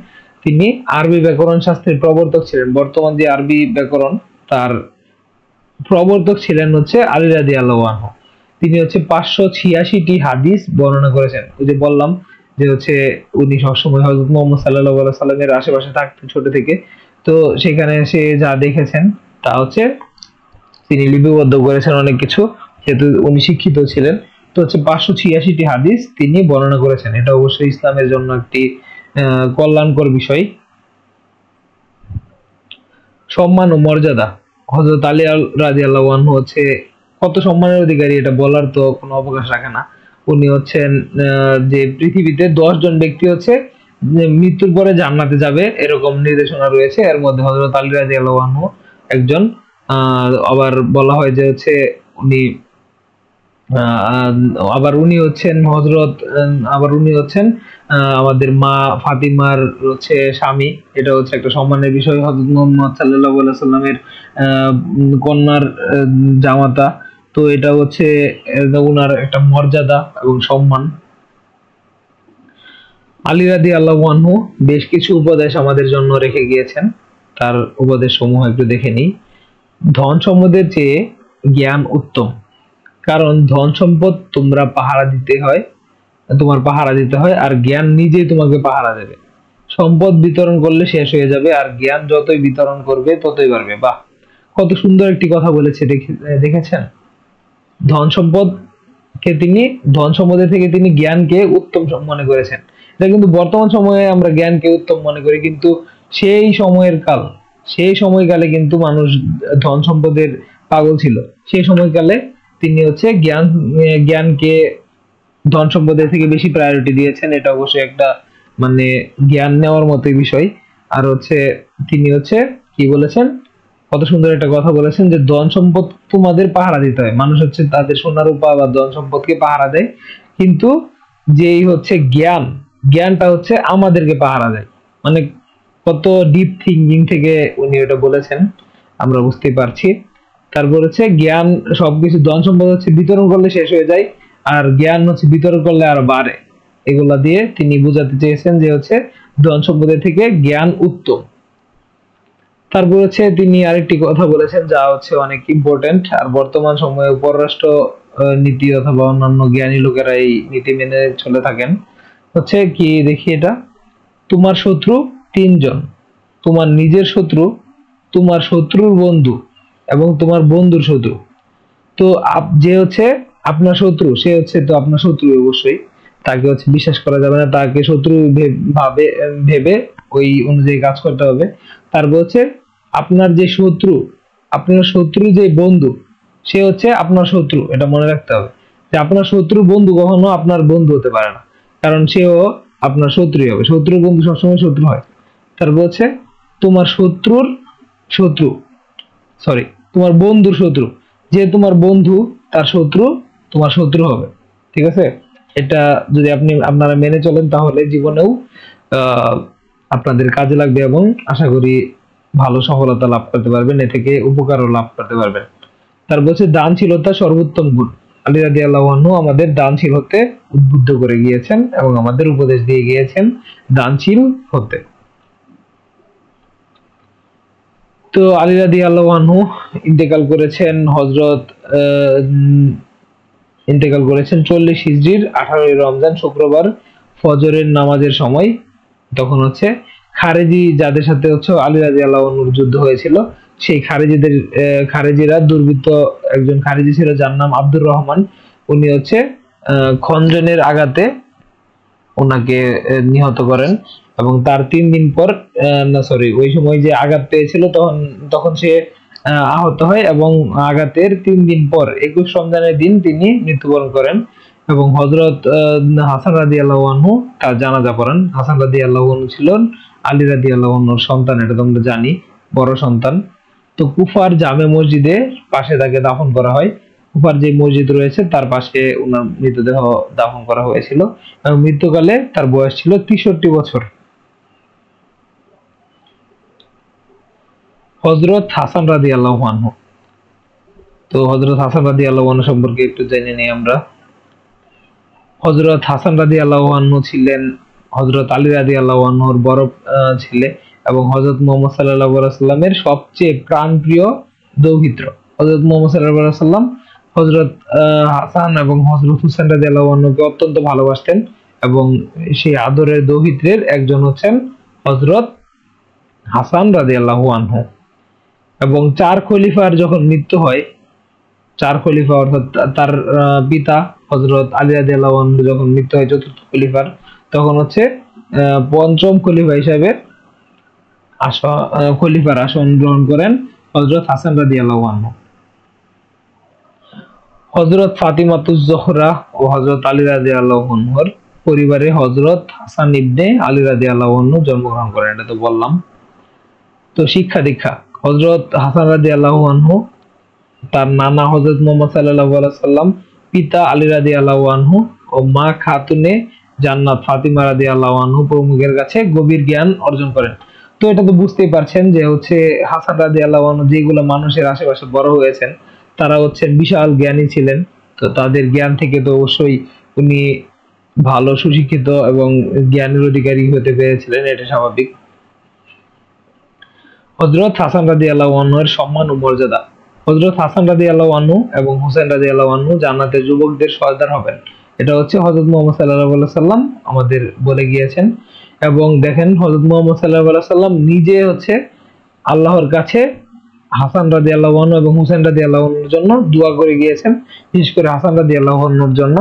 তিনি আরবি ব্যাকরণ শাস্ত্রের প্রবর্তক ছিলেন। বর্তমান যে আরবি ব্যাকরণ, তার প্রবর্তক ছিলেন হচ্ছে আলী রাদিয়াল্লাহু আনহু। তিনি হচ্ছে 586টি হাদিস বর্ণনা করেছেন। ওই যে বললাম যে হচ্ছে উনি সবসময় হযরত মুহাম্মদ সাল্লাল্লাহু আলাইহি সাল্লামের আশেপাশে থাকতেন ছোট থেকে। তো সেখানে সে যা দেখেছেন তা হচ্ছে তিনি লিপিবদ্ধ করেছেন অনেক কিছু, যেহেতু উনি শিক্ষিত ছিলেন। তো হচ্ছে 586টি হাদিস তিনি বর্ণনা করেছেন। এটা অবশ্যই ইসলামের জন্য একটি কল্যাণকর বিষয়। সম্মান ও মর্যাদা। হযরত আলী রাদিয়াল্লাহু আনহু হচ্ছে কত সম্মানের অধিকারী, এটা বলার তো কোনো অবকাশ রাখে না। উনি হচ্ছেন যে পৃথিবীতে 10 জন ব্যক্তি হচ্ছে যে মৃত্যুর পরে জান্নাতে যাবে এরকম নির্দেশনা রয়েছে, এর মধ্যে হযরত আলী রাদিয়াল্লাহু আনহু একজন। আবার বলা হয় যে হচ্ছে উনি আবার উনি হচ্ছেন আমাদের মা ফাতিমার হচ্ছে স্বামী। এটা হচ্ছে একটা সম্মানের বিষয়। হযরত মুহাম্মদ সাল্লাল্লাহু আলাইহি সাল্লামের কন্যার জামাতা। তো এটা হচ্ছে ওনার একটা মর্যাদা এবং সম্মান। আলী রাদিয়াল্লাহু আনহু বেশ কিছু উপদেশ আমাদের জন্য রেখে গিয়েছেন, তার উপদেশ সমূহ একটু দেখে নিই। ধন সম্পদের চেয়ে জ্ঞান উত্তম, কারণ ধন সম্পদ তোমার পাহারা দিতে হয়, আর জ্ঞান নিজেই তোমাকে পাহারা দেবে। সম্পদ বিতরণ করলে শেষ হয়ে যাবে, আর জ্ঞান যতই বিতরণ করবে ততই বাড়বে। বাহ, কত সুন্দর একটি কথা বলেছে, দেখেছেন? ধন সম্পদ ধন সম্পদের থেকে তিনি জ্ঞানকে উত্তম মনে করেছেন। এটা কিন্তু বর্তমান সময়ে আমরা জ্ঞানকে উত্তম মনে করি, কিন্তু সেই সময়কালে কিন্তু মানুষ ধন সম্পদের পাগল ছিল। সেই সময়কালে তিনি হচ্ছে জ্ঞানকে ধন সম্পদের থেকে বেশি প্রায়োরিটি দিয়েছেন। এটা অবশ্যই একটা মানে জ্ঞান নেওয়ার মতোই বিষয়। আর হচ্ছে তিনি হচ্ছে কি বলেছেন, কত সুন্দর একটা কথা বলেছেন যে ধন সম্পদ তোমাদের পাহারা দিতে হয়। মানুষ হচ্ছে তাদের সোনা রূপা বা ধন সম্পদকে পাহারা দেয়, কিন্তু যেই হচ্ছে জ্ঞানটা হচ্ছে আমাদেরকে পাহারা দেয়। মানে কত ডিপ থিঙ্কিং থেকে উনি এটা বলেছেন, আমরা বুঝতেই পারছি। তারপর হচ্ছে জ্ঞান সবকিছু, ধন সম্পদ হচ্ছে বিতরণ করলে শেষ হয়ে যায়, আর জ্ঞান হচ্ছে বিতরণ করলে আরো বাড়ে। এগুলা দিয়ে তিনি বোঝাতে চেয়েছেন যে হচ্ছে ধন সম্পদের থেকে জ্ঞান উত্তম। তারপর হচ্ছে তিনি আরেকটি কথা বলেছেন যা হচ্ছে অনেক ইম্পর্টেন্ট, আর বর্তমান সময়ে পররাষ্ট্র নীতি অথবা অন্যান্য জ্ঞানী লোকেরা এই নীতি মেনে চলে থাকেন। হচ্ছে কি, দেখি এটা, তোমার শত্রু 3 জন, তোমার নিজের শত্রু, তোমার শত্রুর বন্ধু এবং তোমার বন্ধুর শত্রু। তো যে হচ্ছে আপনার শত্রু, সে হচ্ছে তো আপনার শত্রু, অবশ্যই তাকে হচ্ছে বিশ্বাস করা যাবে না, তাকে শত্রু ভেবে ওই অনুযায়ী কাজ করতে হবে। তারপর হচ্ছে আপনার যে শত্রু, আপনার শত্রু যে বন্ধু, সে হচ্ছে আপনার শত্রু। এটা মনে রাখতে হবে যে আপনার শত্রু বন্ধু কখনো আপনার বন্ধু হতে পারে না, কারণ সেও আপনার শত্রুই হবে। শত্রুর বন্ধু সবসময় শত্রু হয়। তারপর হচ্ছে তোমার শত্রুর শত্রু, সরি, তোমার বন্ধুর শত্রু, যে তোমার বন্ধু তার শত্রু তোমার শত্রু হবে। ঠিক আছে? এটা যদি আপনারা মেনে চলেন তাহলে জীবনেও আপনাদের কাজে লাগবে, এবং আশা করি ভালো সফলতা লাভ করতে পারবেন, এ থেকে উপকারও লাভ করতে পারবেন। তারপর হচ্ছে দানশীলতা সর্বোত্তম গুণ। আলী রাদিয়াল্লাহু আনহু আমাদের দানশীল হতে উদ্বুদ্ধ করে গিয়েছেন এবং আমাদের উপদেশ দিয়ে গিয়েছেন দানশীল হতে। তো আলী রাদিয়াল্লাহু আনহু ইন্তেকাল করেছেন 40 হিজরির 18 রমজান শুক্রবার ফজরের নামাজের সময়। তখন হচ্ছে খারেজি, যাদের সাথে হচ্ছে আলী রাদিয়াল্লাহু আনহুর যুদ্ধ হয়েছিল, সেই খারেজিরা দুর্বৃত্ত, একজন খারেজি ছিল যার নাম আব্দুর রহমান। উনি হচ্ছে খঞ্জনের আঘাতে ওনাকে নিহত করেন, এবং তার 3 দিন পর, ওই সময় যে আঘাত পেয়েছিল তখন সে আহত হয়, এবং আঘাতের 3 দিন পর 21 রমজানের দিন তিনি মৃত্যুবরণ করেন। এবং হযরত হাসান রাদিয়াল্লাহু আনহু তার জানাজা পড়ান। হাসান রাদিয়াল্লাহু আনহু ছিলেন আলী রাদিয়াল্লাহু আনহুর সন্তান, এটা তোমরা জানি, বড় সন্তান। তো কুফার জামে মসজিদে পাশে তাকে দাফন করা হয়। কুফার যে মসজিদ রয়েছে তার পাশে ওনার মৃতদেহ দাফন করা হয়েছিল, এবং মৃত্যুকালে তার বয়স ছিল 63 বছর। হযরত হাসান রাদিয়াল্লাহু আনহু। তো হযরত হাসান রাদিয়াল্লাহু আনহু সম্পর্কে একটু জেনে নেই আমরা। হযরত হাসান রাদিয়াল্লাহু আনহু ছিলেন হযরত আলী রাদিয়াল্লাহু আনহুর বড় ছেলে, এবং হযরত মুহাম্মদ সাল্লাল্লাহু আলাইহি সাল্লামের সবচেয়ে প্রাণপ্রিয় দৌহিত্র। হযরত মুহাম্মদ সাল্লাল্লাহু আলাইহি সাল্লাম হযরত হাসান এবং হযরত হুসাইন রাদিয়াল্লাহু আনহুকে অত্যন্ত ভালোবাসতেন, এবং সেই আদরের দৌহিত্রের একজন হচ্ছেন হযরত হাসান রাদিয়াল্লাহু আনহু। এবং 4 খলিফার যখন মৃত্যু হয়, 4 খলিফা অর্থাৎ তার পিতা হযরত আলী রাদিয়াল্লাহু আনহু যখন মৃত্যু হয়, 4র্থ খলিফার, তখন হচ্ছে 5ম খলিফা হিসেবে খলিফার আসন গ্রহণ করেন হযরত হাসান রাদিয়াল্লাহু আনহু। হযরত ফাতিমাতুজ জোহরা ও হযরত আলী রাদিয়াল্লাহু আনহুর পরিবারে হযরত হাসান ইবনে আলী রাদিয়াল্লাহু আনহু জন্মগ্রহণ করেন, এটা তো বললাম। তো শিক্ষা দীক্ষা, হযরত হাসান রাদিয়াল্লাহু আনহু তার নানা হযরত মুহাম্মদ সাল্লাল্লাহু আলাইহি সাল্লাম, পিতা আলী রাদিয়াল্লাহু আনহু ও মা খাতুনে জান্নাত ফাতিমা রাদিয়াল্লাহু আনহু প্রমুখের কাছে গভীর জ্ঞান অর্জন করেন। তো এটা তো বুঝতেই পারছেন যে হচ্ছে হাসান রাদিয়াল্লাহু আনহু যেগুলো মানুষের আশেপাশে বড় হয়েছেন তারা হচ্ছে বিশাল জ্ঞানী ছিলেন। তো তাদের জ্ঞান থেকে তো অবশ্যই উনি ভালো সুশিক্ষিত এবং জ্ঞানের অধিকারী হতে পেরেছিলেন, এটা স্বাভাবিক। হযরত হাসান রাদিয়াল্লাহু আনহুর সম্মান ও মর্যাদা, হযরত হাসান রাদিয়াল্লাহু আনহু এবং হুসাইন রাদিয়াল্লাহু আনহু জান্নাতের যুবকদের সর্দার হবেন, এটা হচ্ছে হযরত মুহাম্মদ সাল্লাল্লাহু আলাইহি সাল্লাম আমাদের বলে গিয়েছেন। এবং দেখেন হযরত মুহাম্মদ সাল্লাল্লাহু আলাইহি সাল্লাম নিজে হচ্ছে আল্লাহর কাছে হাসান রাদিয়াল্লাহু আনহু এবং হুসাইন রাদিয়াল্লাহু আনহুর জন্য দোয়া করে গিয়েছেন, বিশেষ করে হাসান রাদিয়াল্লাহু আনহুর জন্য।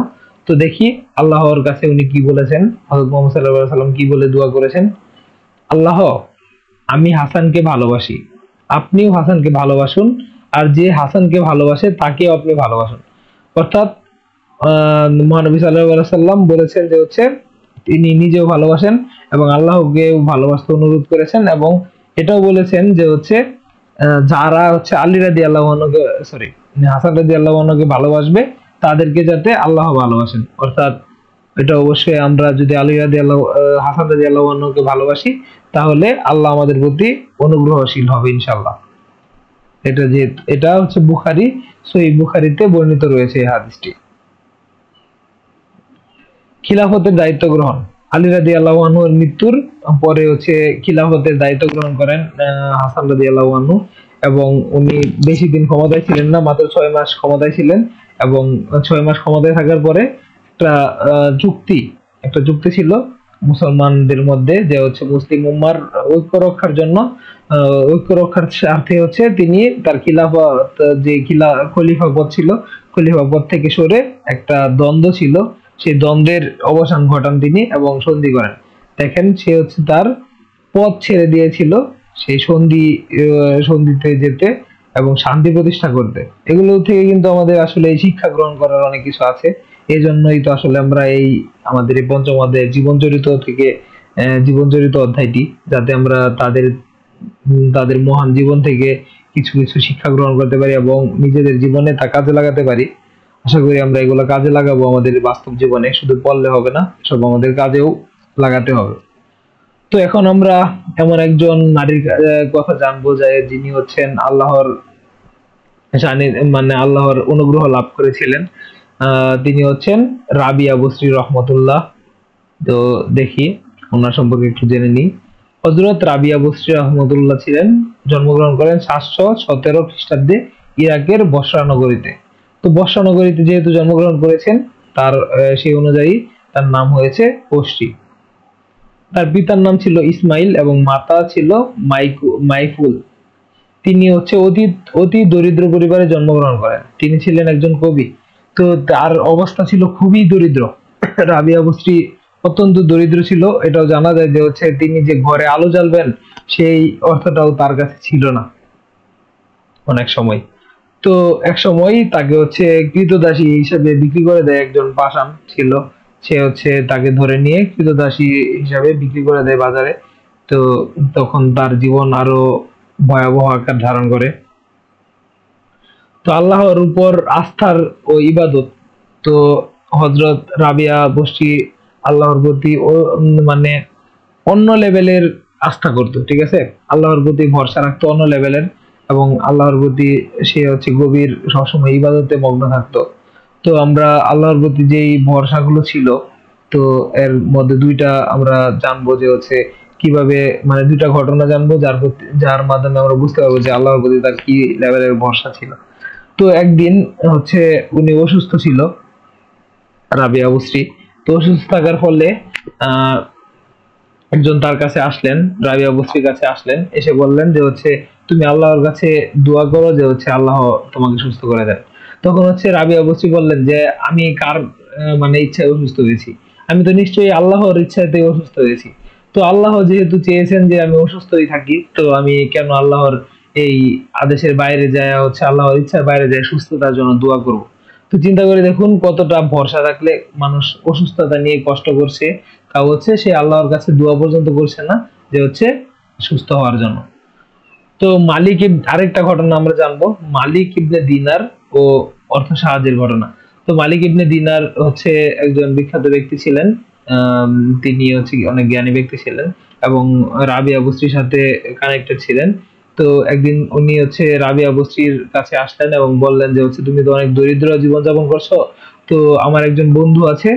তো দেখি আল্লাহর কাছে উনি কি বলেছেন, হযরত মুহাম্মদ সাল্লাল্লাহু আলাইহি সাল্লাম কি বলে দোয়া করেছেন। আল্লাহ, আমি হাসানকে ভালোবাসি, আপনিও হাসানকে ভালোবাসুন, আর যে হাসানকে ভালোবাসে তাকেও আপনি ভালোবাসুন। অর্থাৎ মহানবী সাল্লাল্লাহু আলাইহি সাল্লাম বলেছেন যে হচ্ছে তিনি নিজেও ভালোবাসেন এবং আল্লাহকে ভালোবাসতে অনুরোধ করেছেন, এবং এটাও বলেছেন যে হচ্ছে যারা হচ্ছে আলী রাদিয়াল্লাহু আনহুকে হাসান রাদিয়াল্লাহু আনহুকে ভালোবাসবে তাদেরকে যাতে আল্লাহ ভালোবাসেন। অর্থাৎ এটা অবশ্যই আমরা যদি হাসান রাদিয়াল্লাহু আনহুকে ভালোবাসি তাহলে আল্লাহ আমাদের প্রতি অনুগ্রহশীল হবে ইনশাআল্লাহ। এটা হচ্ছে সহিহ বুখারীতে বর্ণিত রয়েছে এই হাদিসটি। খিলাফতের দায়িত্ব গ্রহণ, আলী রাদিয়াল্লাহু আনহুর মৃত্যুর পরে হচ্ছে খিলাফতের দায়িত্ব গ্রহণ করেন হাসান রাদিয়াল্লাহু আনহু, এবং উনি বেশি দিন ক্ষমতায় ছিলেন না, মাত্র 6 মাস ক্ষমতায় ছিলেন। এবং 6 মাস ক্ষমতায় থাকার পরে একটা একটা যুক্তি ছিল মুসলমানদের মধ্যে যে হচ্ছে মুসলিম উম্মার ঐক্য রক্ষার স্বার্থে হচ্ছে তিনি তার খলিফা পদ ছিল, খলিফা পদ থেকে সরে একটা দ্বন্দ্ব ছিল, সেই দ্বন্দ্বের অবসান ঘটান তিনি এবং সন্ধি করেন। দেখেন সে হচ্ছে তার পদ ছেড়ে দিয়েছিল সেই সন্ধিতে যেতে এবং শান্তি প্রতিষ্ঠা করতে। এগুলো থেকে কিন্তু আমাদের আসলে এই শিক্ষা গ্রহণ করার অনেক কিছু আছে। এই জন্যই তো আসলে আমরা আমাদের এই পঞ্চম অধ্যায় জীবন চরিত অধ্যায়টি, যাতে আমরা তাদের মহান জীবন থেকে কিছু কিছু শিক্ষা গ্রহণ করতে পারি এবং নিজেদের জীবনে তা কাজে লাগাতে পারি। আশা করি আমরা এগুলো কাজে লাগাবো আমাদের বাস্তব জীবনে, শুধু পড়লে হবে না, সব আমাদের কাজেও লাগাতে হবে। তো এখন আমরা এমন একজন নারীর কথা জানবো যিনি হচ্ছেন আল্লাহর অনুগ্রহ লাভ করেছিলেন। তিনি হচ্ছেন রাবিয়া বসরি রহমতুল্লাহ। তো দেখি ওনার সম্পর্কে একটু জেনে নিই। হযরত রাবিয়া বসরি রহমতুল্লাহ জন্মগ্রহণ করেন 717 খ্রিস্টাব্দে ইরাকের বসরা নগরীতে। তো বসরা নগরীতে যেহেতু জন্মগ্রহণ করেছেন, তার সেই অনুযায়ী তার নাম হয়েছে বসরি। তার পিতার নাম ছিল ইসমাইল এবং মাতা ছিল মাইফুল। তিনি হচ্ছে অতি দরিদ্র পরিবারে জন্মগ্রহণ করেন। তিনি ছিলেন একজন কবি। তো তার অবস্থা ছিল খুবই দরিদ্র। রাবিয়া বসরি অত্যন্ত দরিদ্র ছিল, এটাও জানা যায় যে হচ্ছে তিনি যে ঘরে আলো জ্বালবেন সেই অর্থটাও তার কাছে ছিল না অনেক সময়। তো এক সময় তাকে হচ্ছে কৃতদাসী হিসেবে বিক্রি করে দেয় একজন পাষাণ ছিল, সে হচ্ছে তাকে ধরে নিয়ে কৃতদাসী হিসাবে বিক্রি করে দেয় বাজারে। তো তখন তার জীবন আরো ভয়াবহ আকার ধারণ করে। তো আল্লাহর উপর আস্থার ও ইবাদত, তো হযরত রাবিয়া বসরি আল্লাহর প্রতি মানে অন্য লেভেলের আস্থা করতো, ঠিক আছে, আল্লাহর প্রতি ভরসা রাখতো অন্য লেভেলের, এবং আল্লাহর প্রতি সে হচ্ছে গভীর সবসময় ইবাদতে মগ্ন থাকতো। তো আমরা আল্লাহর প্রতি যেই ভরসাগুলো ছিল, তো এর মধ্যে দুইটা আমরা জানবো যে হচ্ছে কিভাবে, মানে দুইটা ঘটনা জানবো যার মাধ্যমে আমরা বুঝতে পারবো যে আল্লাহর প্রতি তার কি লেভেলের ভরসা ছিল। তো একদিন হচ্ছে উনি অসুস্থ ছিল রাবিয়া বসরি। তো অসুস্থ থাকার ফলে একজন তার কাছে আসলেন, রাবিয়া বসরির কাছে আসলেন, এসে বললেন যে হচ্ছে তুমি আল্লাহর কাছে দোয়া করো যে হচ্ছে আল্লাহ তোমাকে সুস্থ করে দেন। তখন হচ্ছে রাবিয়া বসরি বললেন যে আমি কার মানে ইচ্ছায় অসুস্থ হয়েছি, আমি তো নিশ্চয়ই আল্লাহর ইচ্ছাতে অসুস্থ হয়েছি। তো আল্লাহ যেহেতু চেয়েছেন যে আমি অসুস্থই থাকি, তো আমি কেন আল্লাহর এই আদেশের বাইরে যায়, আল্লাহর ইচ্ছার বাইরে যায় সুস্থতার জন্য দোয়া করব। তো চিন্তা করে দেখুন কতটা ভরসা রাখলে মানুষ অসুস্থতা নিয়ে কষ্ট করছে, তাও সে আল্লাহর কাছে দোয়া পর্যন্ত করছে না যে সুস্থ হওয়ার জন্য। তো আরেকটা ঘটনা আমরা জানবো, মালিক ইবনে দিনার ও অর্থ সাহায্যের ঘটনা। তো মালিক ইবনে দিনার একজন বিখ্যাত ব্যক্তি ছিলেন। আম, তিনি অনেক জ্ঞানী ব্যক্তি ছিলেন এবং রাবিয়া বস্রির সাথে কানেক্টেড ছিলেন। তো একদিন উনি রাবিয়া বস্রির কাছে আসলেন এবং বললেন যে তুমি তো অনেক দরিদ্র জীবনযাপন করছো, তো আমার একজন বন্ধু আছে,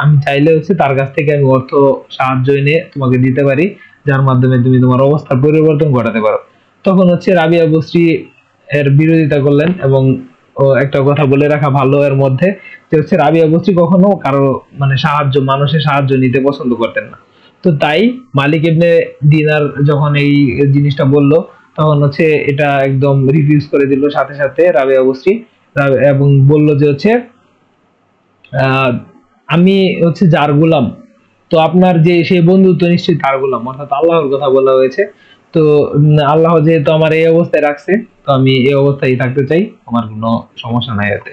আমি চাইলে তার কাছ থেকে আমি অর্থ সাহায্য এনে তোমাকে দিতে পারি, যার মাধ্যমে তুমি তোমার অবস্থার পরিবর্তন ঘটাতে পারো। তখন রাবিয়া বসরি এর বিরোধিতা করলেন এবং একটা কথা বলে রাখা ভালো এর মধ্যে, যে রাবিয়া বসরি কখনো কারো মানুষের সাহায্য নিতে পছন্দ করতেন না। তো তাই মালিক ইবনে দিনার যখন এই জিনিসটা বলল, তখন এটা একদম রিফিউজ করে দিল সাথে সাথে রাবিয়া বসরি, এবং বলল যে আহ আমি যার গোলাম, তো আপনার যে সেই বন্ধু তো নিশ্চয়ই তার গোলাম, অর্থাৎ আল্লাহর কথা বলা হয়েছে। তো আল্লাহ যেহেতু আমার এই অবস্থায় রাখছে, তো আমি এই অবস্থায় থাকতে চাই, আমার কোনো সমস্যা নাই এতে।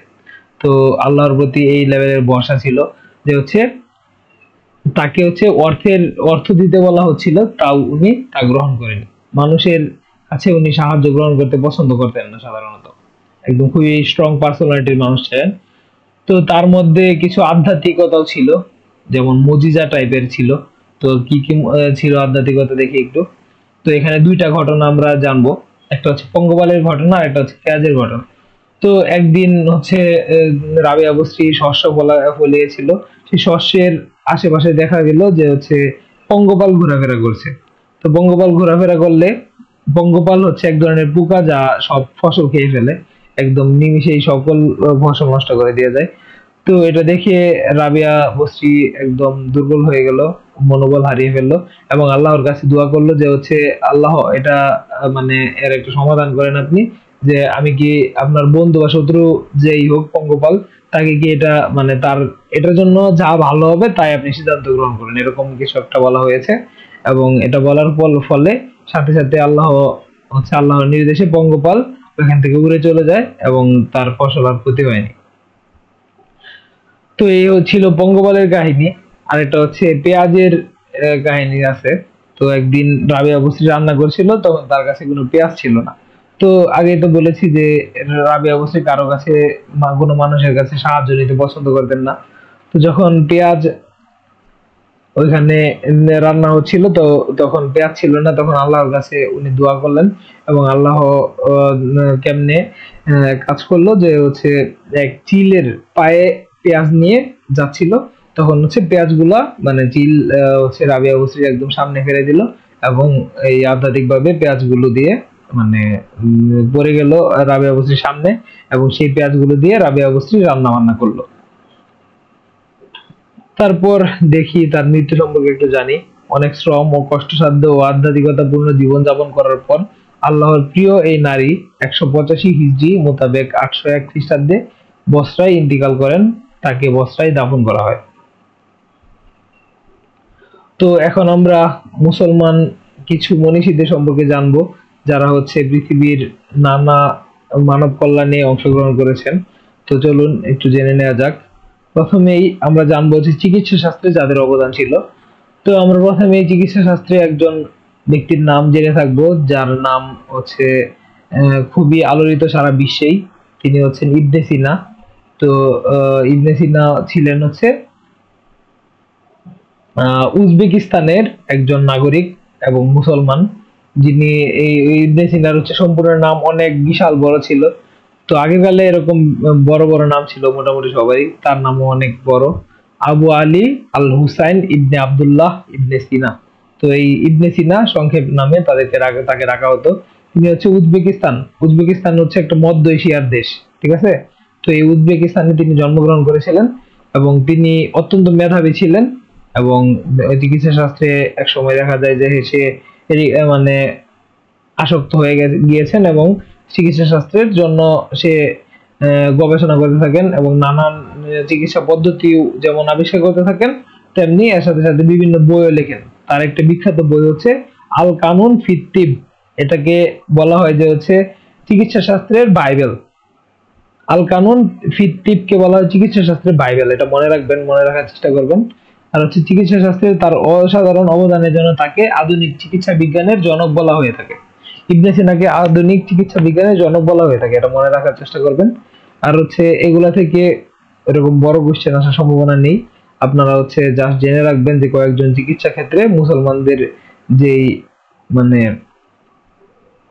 তো আল্লাহর প্রতি এই লেভেলের ভরসা ছিল যে তাকে অর্থ দিতে বলা হচ্ছিল, তাও উনি তা গ্রহণ করেনি। মানুষের কাছে উনি সাহায্য গ্রহণ করতে পছন্দ করতেন না সাধারণত, একদম খুবই স্ট্রং পার্সোনালিটির মানুষ ছিলেন। তো তার মধ্যে কিছু আধ্যাত্মিকতাও ছিল, যেমন মুজিজা টাইপের ছিল। তো কি কি ছিল আধ্যাত্মিকতা দেখি একটু। তো এখানে দুইটা ঘটনা আমরা জানবো, একটা পঙ্গপালের ঘটনা আর একটা পেঁয়াজের ঘটনা। তো একদিন রাবিয়া বস্রি শস্য ফলিয়েছিল, সেই শস্যের আশেপাশে দেখা গেল যে পঙ্গপাল ঘোরাফেরা করছে। তো পঙ্গপাল ঘোরাফেরা করলে, পঙ্গপাল এক ধরনের পোকা যা সব ফসল খেয়ে ফেলে, একদম নিমিষেই সকল ফসল নষ্ট করে দিয়ে যায়। তো এটা দেখে রাবিয়া বসরি একদম দুর্বল হয়ে গেল, মনোবল হারিয়ে ফেললো এবং আল্লাহর কাছে দোয়া করলো যে আল্লাহ এটা এর একটা সমাধান করেন আপনি, যে আমি কি আপনার বন্ধু বা শত্রু যেই হোক পঙ্গপাল, তাকে কি এটা তার এটার জন্য যা ভালো হবে তাই আপনি সিদ্ধান্ত গ্রহণ করেন, এরকম কিছু একটা বলা হয়েছে। এবং এটা বলার ফলে সাথে সাথে আল্লাহর নির্দেশে পঙ্গপাল ওখান থেকে উড়ে চলে যায় এবং তার ফসল আর ক্ষতি হয়নি। তো এই ছিল পঙ্গপালের কাহিনী। আর এটা পেঁয়াজের কাহিনী আছে। তো একদিন রাবিয়া বসরি রান্না করছিল, তখন তার কাছে কোনো পেঁয়াজ ছিল না। তো আগে তো বলেছি যে রাবিয়া বসরি কারো কাছে কোনো মানুষের কাছে সাহায্য নিতে পছন্দ করতেন না। তো যখন পেঁয়াজ ওইখানে রান্না হচ্ছিল, তো তখন পেঁয়াজ ছিল না, তখন আল্লাহর কাছে উনি দোয়া করলেন এবং আল্লাহ কেমনে কাজ করলো যে এক চিলের পায়ে পেঁয়াজ নিয়ে যাচ্ছিল, তখন পেঁয়াজগুলা চিল রাবিয়া বসরির একদম সামনে ফেলে দিল এবং এই আধ্যাত্মিক ভাবে পেঁয়াজগুলো দিয়ে পড়ে গেল রাবিয়া বসরির সামনে, এবং সেই পেঁয়াজগুলো দিয়ে রাবিয়া বসরি রান্না বান্না করলো। তারপর দেখি তার মৃত্যু সম্পর্কে একটু জানি। অনেক শ্রম ও কষ্টসাধ্য ও আধ্যাত্মিকতাপূর্ণ জীবনযাপন করার পর আল্লাহর প্রিয় এই নারী 185 হিজরি মোতাবেক 801 খ্রিস্টাব্দে বসরায় ইন্তিকাল করেন, তাকে বসরায় দাফন করা হয়। তো এখন আমরা মুসলমান কিছু মনীষীদের সম্পর্কে জানবো, যারা পৃথিবীর নানা মানব কল্যাণে অংশগ্রহণ করেছেন। তো চলুন একটু জেনে নেওয়া যাক। প্রথমেই আমরা জানবো যে চিকিৎসা শাস্ত্রে যাদের অবদান ছিল। তো আমরা প্রথমে চিকিৎসা শাস্ত্রে একজন ব্যক্তির নাম জেনে থাকবো, যার নাম খুবই আলোড়িত সারা বিশ্বেই। তিনি ইবনে সিনা। তো ইবনে সিনা ছিলেন উজবেকিস্তানের একজন নাগরিক এবং মুসলমান, যিনি এই ইবনে সিনার সম্পূর্ণ নাম অনেক বিশাল বড় ছিল। তো আগেকালে এরকম বড় বড় নাম ছিল মোটামুটি সবারই, তার নামও অনেক বড়, আবু আলী আল হুসাইন ইবনে আব্দুল্লাহ ইবনে সিনা। তো এই ইবনে সিনা সংক্ষেপ নামে তাকে রাখা হতো। তিনি উজবেকিস্তান। উজবেকিস্তান একটা মধ্য এশিয়ার দেশ, ঠিক আছে। তো এই উজবেকিস্তানে তিনি জন্মগ্রহণ করেছিলেন এবং তিনি অত্যন্ত মেধাবী ছিলেন এবং চিকিৎসা শাস্ত্রে এক সময় দেখা যায় যে সে আসক্ত হয়ে গিয়েছেন এবং চিকিৎসা শাস্ত্রের জন্য সে গবেষণা করতে থাকেন এবং নানান চিকিৎসা পদ্ধতি যেমন আবিষ্কার করতে থাকেন, তেমনি এর সাথে সাথে বিভিন্ন বইও লেখেন। তার একটা বিখ্যাত বই হচ্ছে আল কানুন ফি তিব। এটাকে বলা হয় যে হচ্ছে চিকিৎসা শাস্ত্রের বাইবেল। আল কানুন ফি তিবকে বলা হয় চিকিৎসা শাস্ত্রের বাইবেল। এটা মনে রাখবেন, মনে রাখার চেষ্টা করবেন। আর হচ্ছে চিকিৎসা শাস্ত্রে তার অসাধারণ অবদানের জন্য তাকে আধুনিক চিকিৎসা বিজ্ঞানের জনক বলা হয়ে থাকে। ইবনে সিনাকে আধুনিক চিকিৎসা বিজ্ঞানের জনক বলা হয়ে থাকে, এটা মনে রাখার চেষ্টা করবেন। আর হচ্ছে এগুলা থেকে এরকম বড় কোশ্চেন আসার সম্ভাবনা নেই। আপনারা হচ্ছে জাস্ট জেনে রাখবেন যে কয়েকজন চিকিৎসা ক্ষেত্রে মুসলমানদের যেই মানে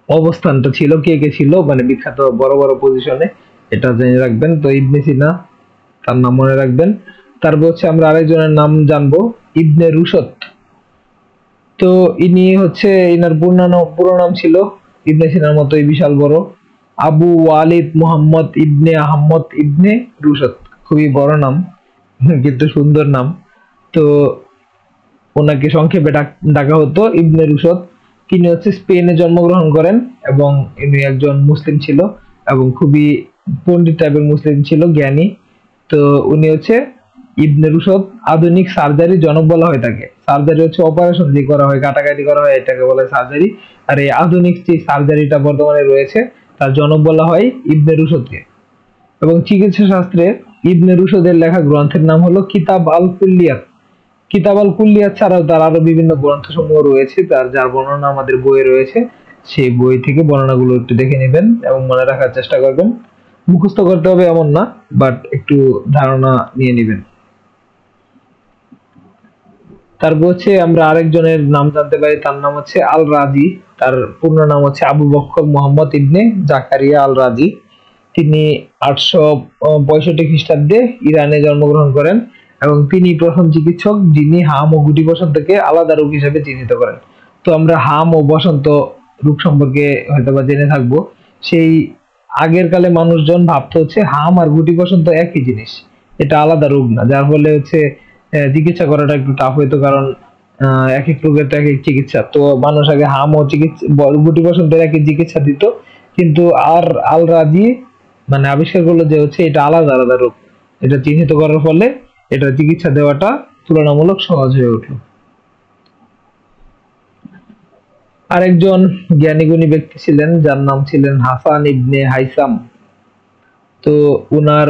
অবস্থানটা ছিল, কে কে ছিল মানে বিখ্যাত বড় বড় পজিশনে, এটা জেনে রাখবেন। তো ইবনে সিনা, তার নাম মনে রাখবেন। তারপর হচ্ছে আমরা আরেকজনের নাম জানবো, ইবনে রুশদ। তো ইনি হচ্ছে, ইনার পুরো নাম ছিল ইবনে সিনার মতোই বিশাল বড়, আবু ওয়ালিদ মুহাম্মদ ইবনে আহমদ ইবনে রুশদ। খুবই বড় নাম কিন্তু সুন্দর নাম। তো ওনাকে সংক্ষেপে ডাকা হতো ইবনে রুশদ। তিনি হচ্ছে স্পেনে জন্মগ্রহণ করেন এবং ইনি একজন মুসলিম ছিল এবং খুবই পণ্ডিত টাইপের মুসলিম ছিল, জ্ঞানী। তো উনি হচ্ছে ইবনে রুশদ আধুনিক সার্জারি জনক বলা হয় তাকে। সার্জারি হচ্ছে অপারেশন যে করা হয়, কাটাকাটি করা হয়, এটাকে বলা হয় সার্জারি। আর এই আধুনিক যে সার্জারিটা বর্তমানে রয়েছে তার জনক বলা হয় ইবনে রুশদকে। এবং চিকিৎসা শাস্ত্রে ইবনে রুশদের লেখা গ্রন্থের নাম হলো কিতাব আল কুল্লিয়াত। কিতাব আল কুল্লিয়াত ছাড়াও তার আরো বিভিন্ন গ্রন্থ সমূহ রয়েছে, যার বর্ণনা আমাদের বইয়ে রয়েছে। সেই বই থেকে বর্ণনাগুলো একটু দেখে নেবেন এবং মনে রাখার চেষ্টা করবেন। মুখস্থ করতে হবে এমন না, বাট একটু ধারণা নিয়ে নেবেন। তারপর হচ্ছে আমরা আরেকজনের নাম জানতে পারি, তার নাম হচ্ছে আল রাজি। তার পূর্ণ নাম হচ্ছে আবু বকর মোহাম্মদ ইবনে জাকারিয়া আল রাজি। তিনি 865 খ্রিস্টাব্দে ইরানে জন্মগ্রহণ করেন এবং তিনি প্রথম চিকিৎসক যিনি হাম ও গুটি বসন্তকে আলাদা রোগ হিসেবে চিহ্নিত করেন। তো আমরা হাম ও বসন্ত রোগ সম্পর্কে হয়তোবা জেনে থাকবো। সেই আগের কালে মানুষজন ভাবতো হচ্ছে হাম আর গুটি বসন্ত একই জিনিস, এটা আলাদা রোগ না, যার ফলে হচ্ছে চিকিৎসা করাটা একটু টাফ হইতো, কারণ এক এক রোগের তো এক এক চিকিৎসা। তো মানুষ আগে হাম ও গুটি বসন্তের একই চিকিৎসা দিত, কিন্তু আর আল রাজি মানে আবিষ্কার করলো যে হচ্ছে এটা আলাদা আলাদা রোগ। এটা চিহ্নিত করার ফলে এটা চিকিৎসা দেওয়াটা তুলনামূলক সহজ হয়ে উঠলো। আরেকজন জ্ঞানী গুণী ব্যক্তি ছিলেন যার নাম ছিলেন হাসান ইবনে হাইসাম। তো উনার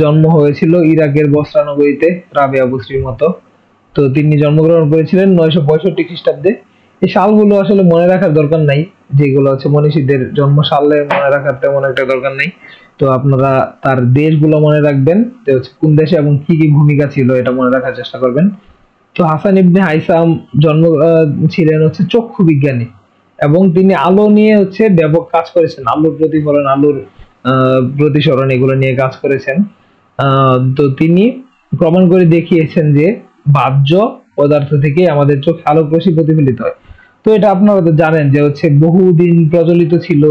জন্ম হয়েছিল ইরাকের বসরা নগরীতে, রাবেয়া বসরির মতো। তো তিনি জন্মগ্রহণ করেছিলেন 965 খ্রিস্টাব্দে। এই সালগুলো আসলে মনে রাখার দরকার নাই, যেগুলো হচ্ছে মনীষীদের জন্ম সালে মনে রাখার তেমন একটা দরকার নাই। তো আপনারা তার দেশগুলো মনে রাখবেন, যে হচ্ছে কোন দেশে এবং কি কি ভূমিকা ছিল, এটা মনে রাখার চেষ্টা করবেন। তো হাসান ইবনে হাইসাম জন্ম ছিলেন হচ্ছে চক্ষু বিজ্ঞানী এবং তিনি আলো নিয়ে হচ্ছে ব্যাপক কাজ করেছেন, আলোর প্রতিফলন, আলোর প্রতিসরণ, এগুলো নিয়ে কাজ করেছেন। তো তিনি প্রমাণ করে দেখিয়েছেন যে বাহ্য পদার্থ থেকে আমাদের চোখে আলোক রশ্মি প্রতিফলিত হয়। তো এটা আপনারা তো জানেন যে হচ্ছে বহুদিন প্রচলিত ছিল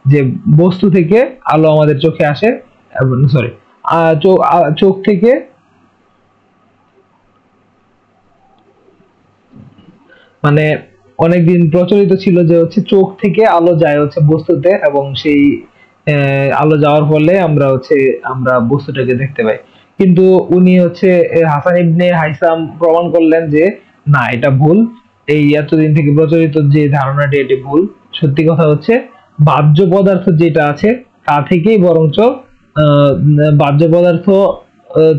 যে বস্তু থেকে আলো আমাদের চোখে আসে, সরি চোখ থেকে মানে অনেকদিন প্রচলিত ছিল যে হচ্ছে চোখ থেকে আলো যায় হচ্ছে বস্তুতে এবং সেই আলো যাওয়ার ফলে আমরা বস্তুটাকে দেখতে পাই। কিন্তু উনি হচ্ছে হাসান ইবনে হাইসাম প্রমাণ করলেন যে না, এটা ভুল। এই এতদিন থেকে প্রচলিত যে ধারণাটি, এটি ভুল। সত্যি কথা হচ্ছে বাহ্য পদার্থ যেটা আছে তা থেকেই বরঞ্চ বাহ্য পদার্থ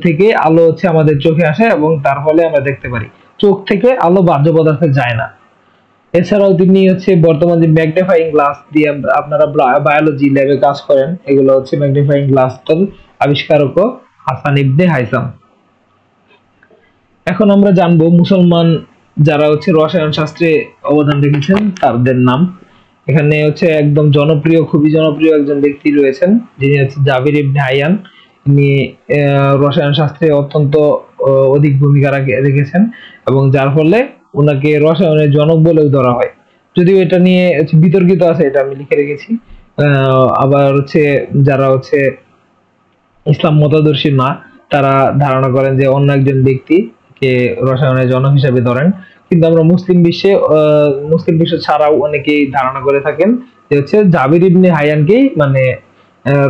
থেকে আলো হচ্ছে আমাদের চোখে আসে এবং তার ফলে আমরা দেখতে পারি। চোখ থেকে আলো বাহ্য পদার্থে যায় না। এছাড়াও তিনি হচ্ছে বর্তমান যে ম্যাগনিফাইং গ্লাস দিয়ে আপনারা বায়োলজি ল্যাবে কাজ করেন, এগুলো হচ্ছে ম্যাগনিফাইং গ্লাসটার আবিষ্কারকও হাসান ইবনে হাইসাম। এখন আমরা জানবো মুসলমান যারা হচ্ছে রসায়ন শাস্ত্রে অবদান রেখেছেন তাদের নাম। এখানে হচ্ছে একদম জনপ্রিয়, খুবই জনপ্রিয় একজন ব্যক্তি রয়েছেন, যিনি হচ্ছে জাবির ইবনে হাইয়ান। ইনি রসায়ন শাস্ত্রে অত্যন্ত অধিক ভূমিকা রেখেছেন এবং যার ফলে ওনাকে রসায়নের জনক বলেও ধরা হয়। যদিও এটা নিয়ে বিতর্কিত আছে, এটা আমি লিখে রেখেছি। আবার হচ্ছে যারা হচ্ছে ইসলাম মতাদর্শী না, তারা ধারণা করেন যে অন্য একজন ব্যক্তিকে রসায়নের জনক হিসেবে ধরেন। কিন্তু আমরা মুসলিম বিশ্ব ছাড়াও অনেকেই ধারণা করে থাকেন যে হচ্ছে জাবির ইবনে হাইয়ানকেই মানে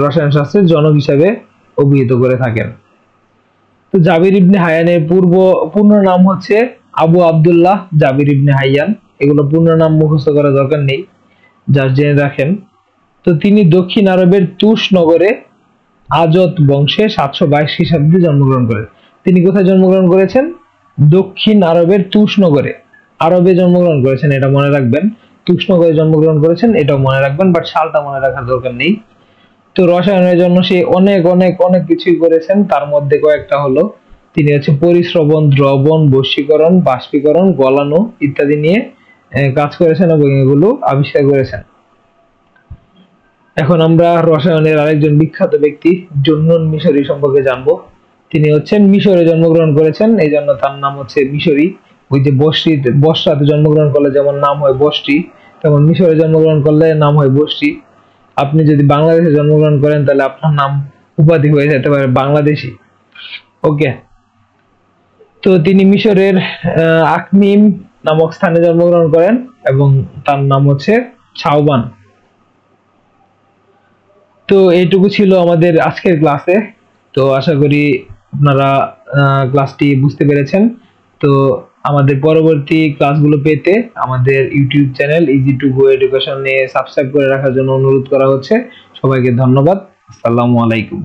রসায়ন শাস্ত্রের জনক হিসেবে অভিহিত করে থাকেন। তো জাবির ইবনে হায়ানের পূর্ণ নাম হচ্ছে আবু আব্দুল্লাহ জাবির ইবনে হাইয়ান। এগুলো পূর্ণ নাম মুখস্থ করার দরকার নেই, যা জেনে রাখেন। তো তিনি দক্ষিণ আরবের তুস নগরে আজত বংশে 722 খ্রিস্টাব্দে জন্মগ্রহণ করেন। তিনি কোথায় জন্মগ্রহণ করেছেন? দক্ষিণ আরবের তুস নগরে, আরবে জন্মগ্রহণ করেছেন, এটা মনে রাখবেন। তুস নগরে জন্মগ্রহণ করেছেন, এটাও মনে রাখবেন, বাট সালটা মনে রাখার দরকার নেই। তো রসায়নের জন্য সে অনেক অনেক অনেক কিছুই করেছেন, তার মধ্যে কয়েকটা হলো, তিনি পরিস্রবণ, দ্রবণ, বশীকরণ, বাষ্পীকরণ, গলানো ইত্যাদি নিয়ে কাজ করেছেন এবং এগুলো আবিষ্কার করেছেন। এখন আমরা রসায়নের আরেকজন বিখ্যাত ব্যক্তি জুন্নুন মিশরী সম্পর্কে জানবো। তিনি মিশরে জন্মগ্রহণ করেছেন, এই জন্য তার নাম মিশরী। ওই যে বসরাতে জন্মগ্রহণ করলে যেমন নাম হয় বসরি, তেমন মিশরে জন্মগ্রহণ করলে নাম হয় বসরি। আপনি যদি বাংলাদেশে জন্মগ্রহণ করেন তাহলে আপনার নাম উপাধি হয়ে যেতে পারে বাংলাদেশী। ওকে, তো তিনি মিশরের আখমিম নামক স্থানে জন্মগ্রহণ করেন এবং তার নাম শাওবান। তো এইটুকু ছিল আমাদের আজকের ক্লাসে। তো আশা করি আপনারা ক্লাসটি বুঝতে পেরেছেন। তো আমাদের পরবর্তী ক্লাসগুলো পেতে আমাদের YouTube channel easy to go এডুকেশনে সাবস্ক্রাইব করে রাখার জন্য অনুরোধ করা হচ্ছে। সবাইকে ধন্যবাদ। আসসালামু আলাইকুম।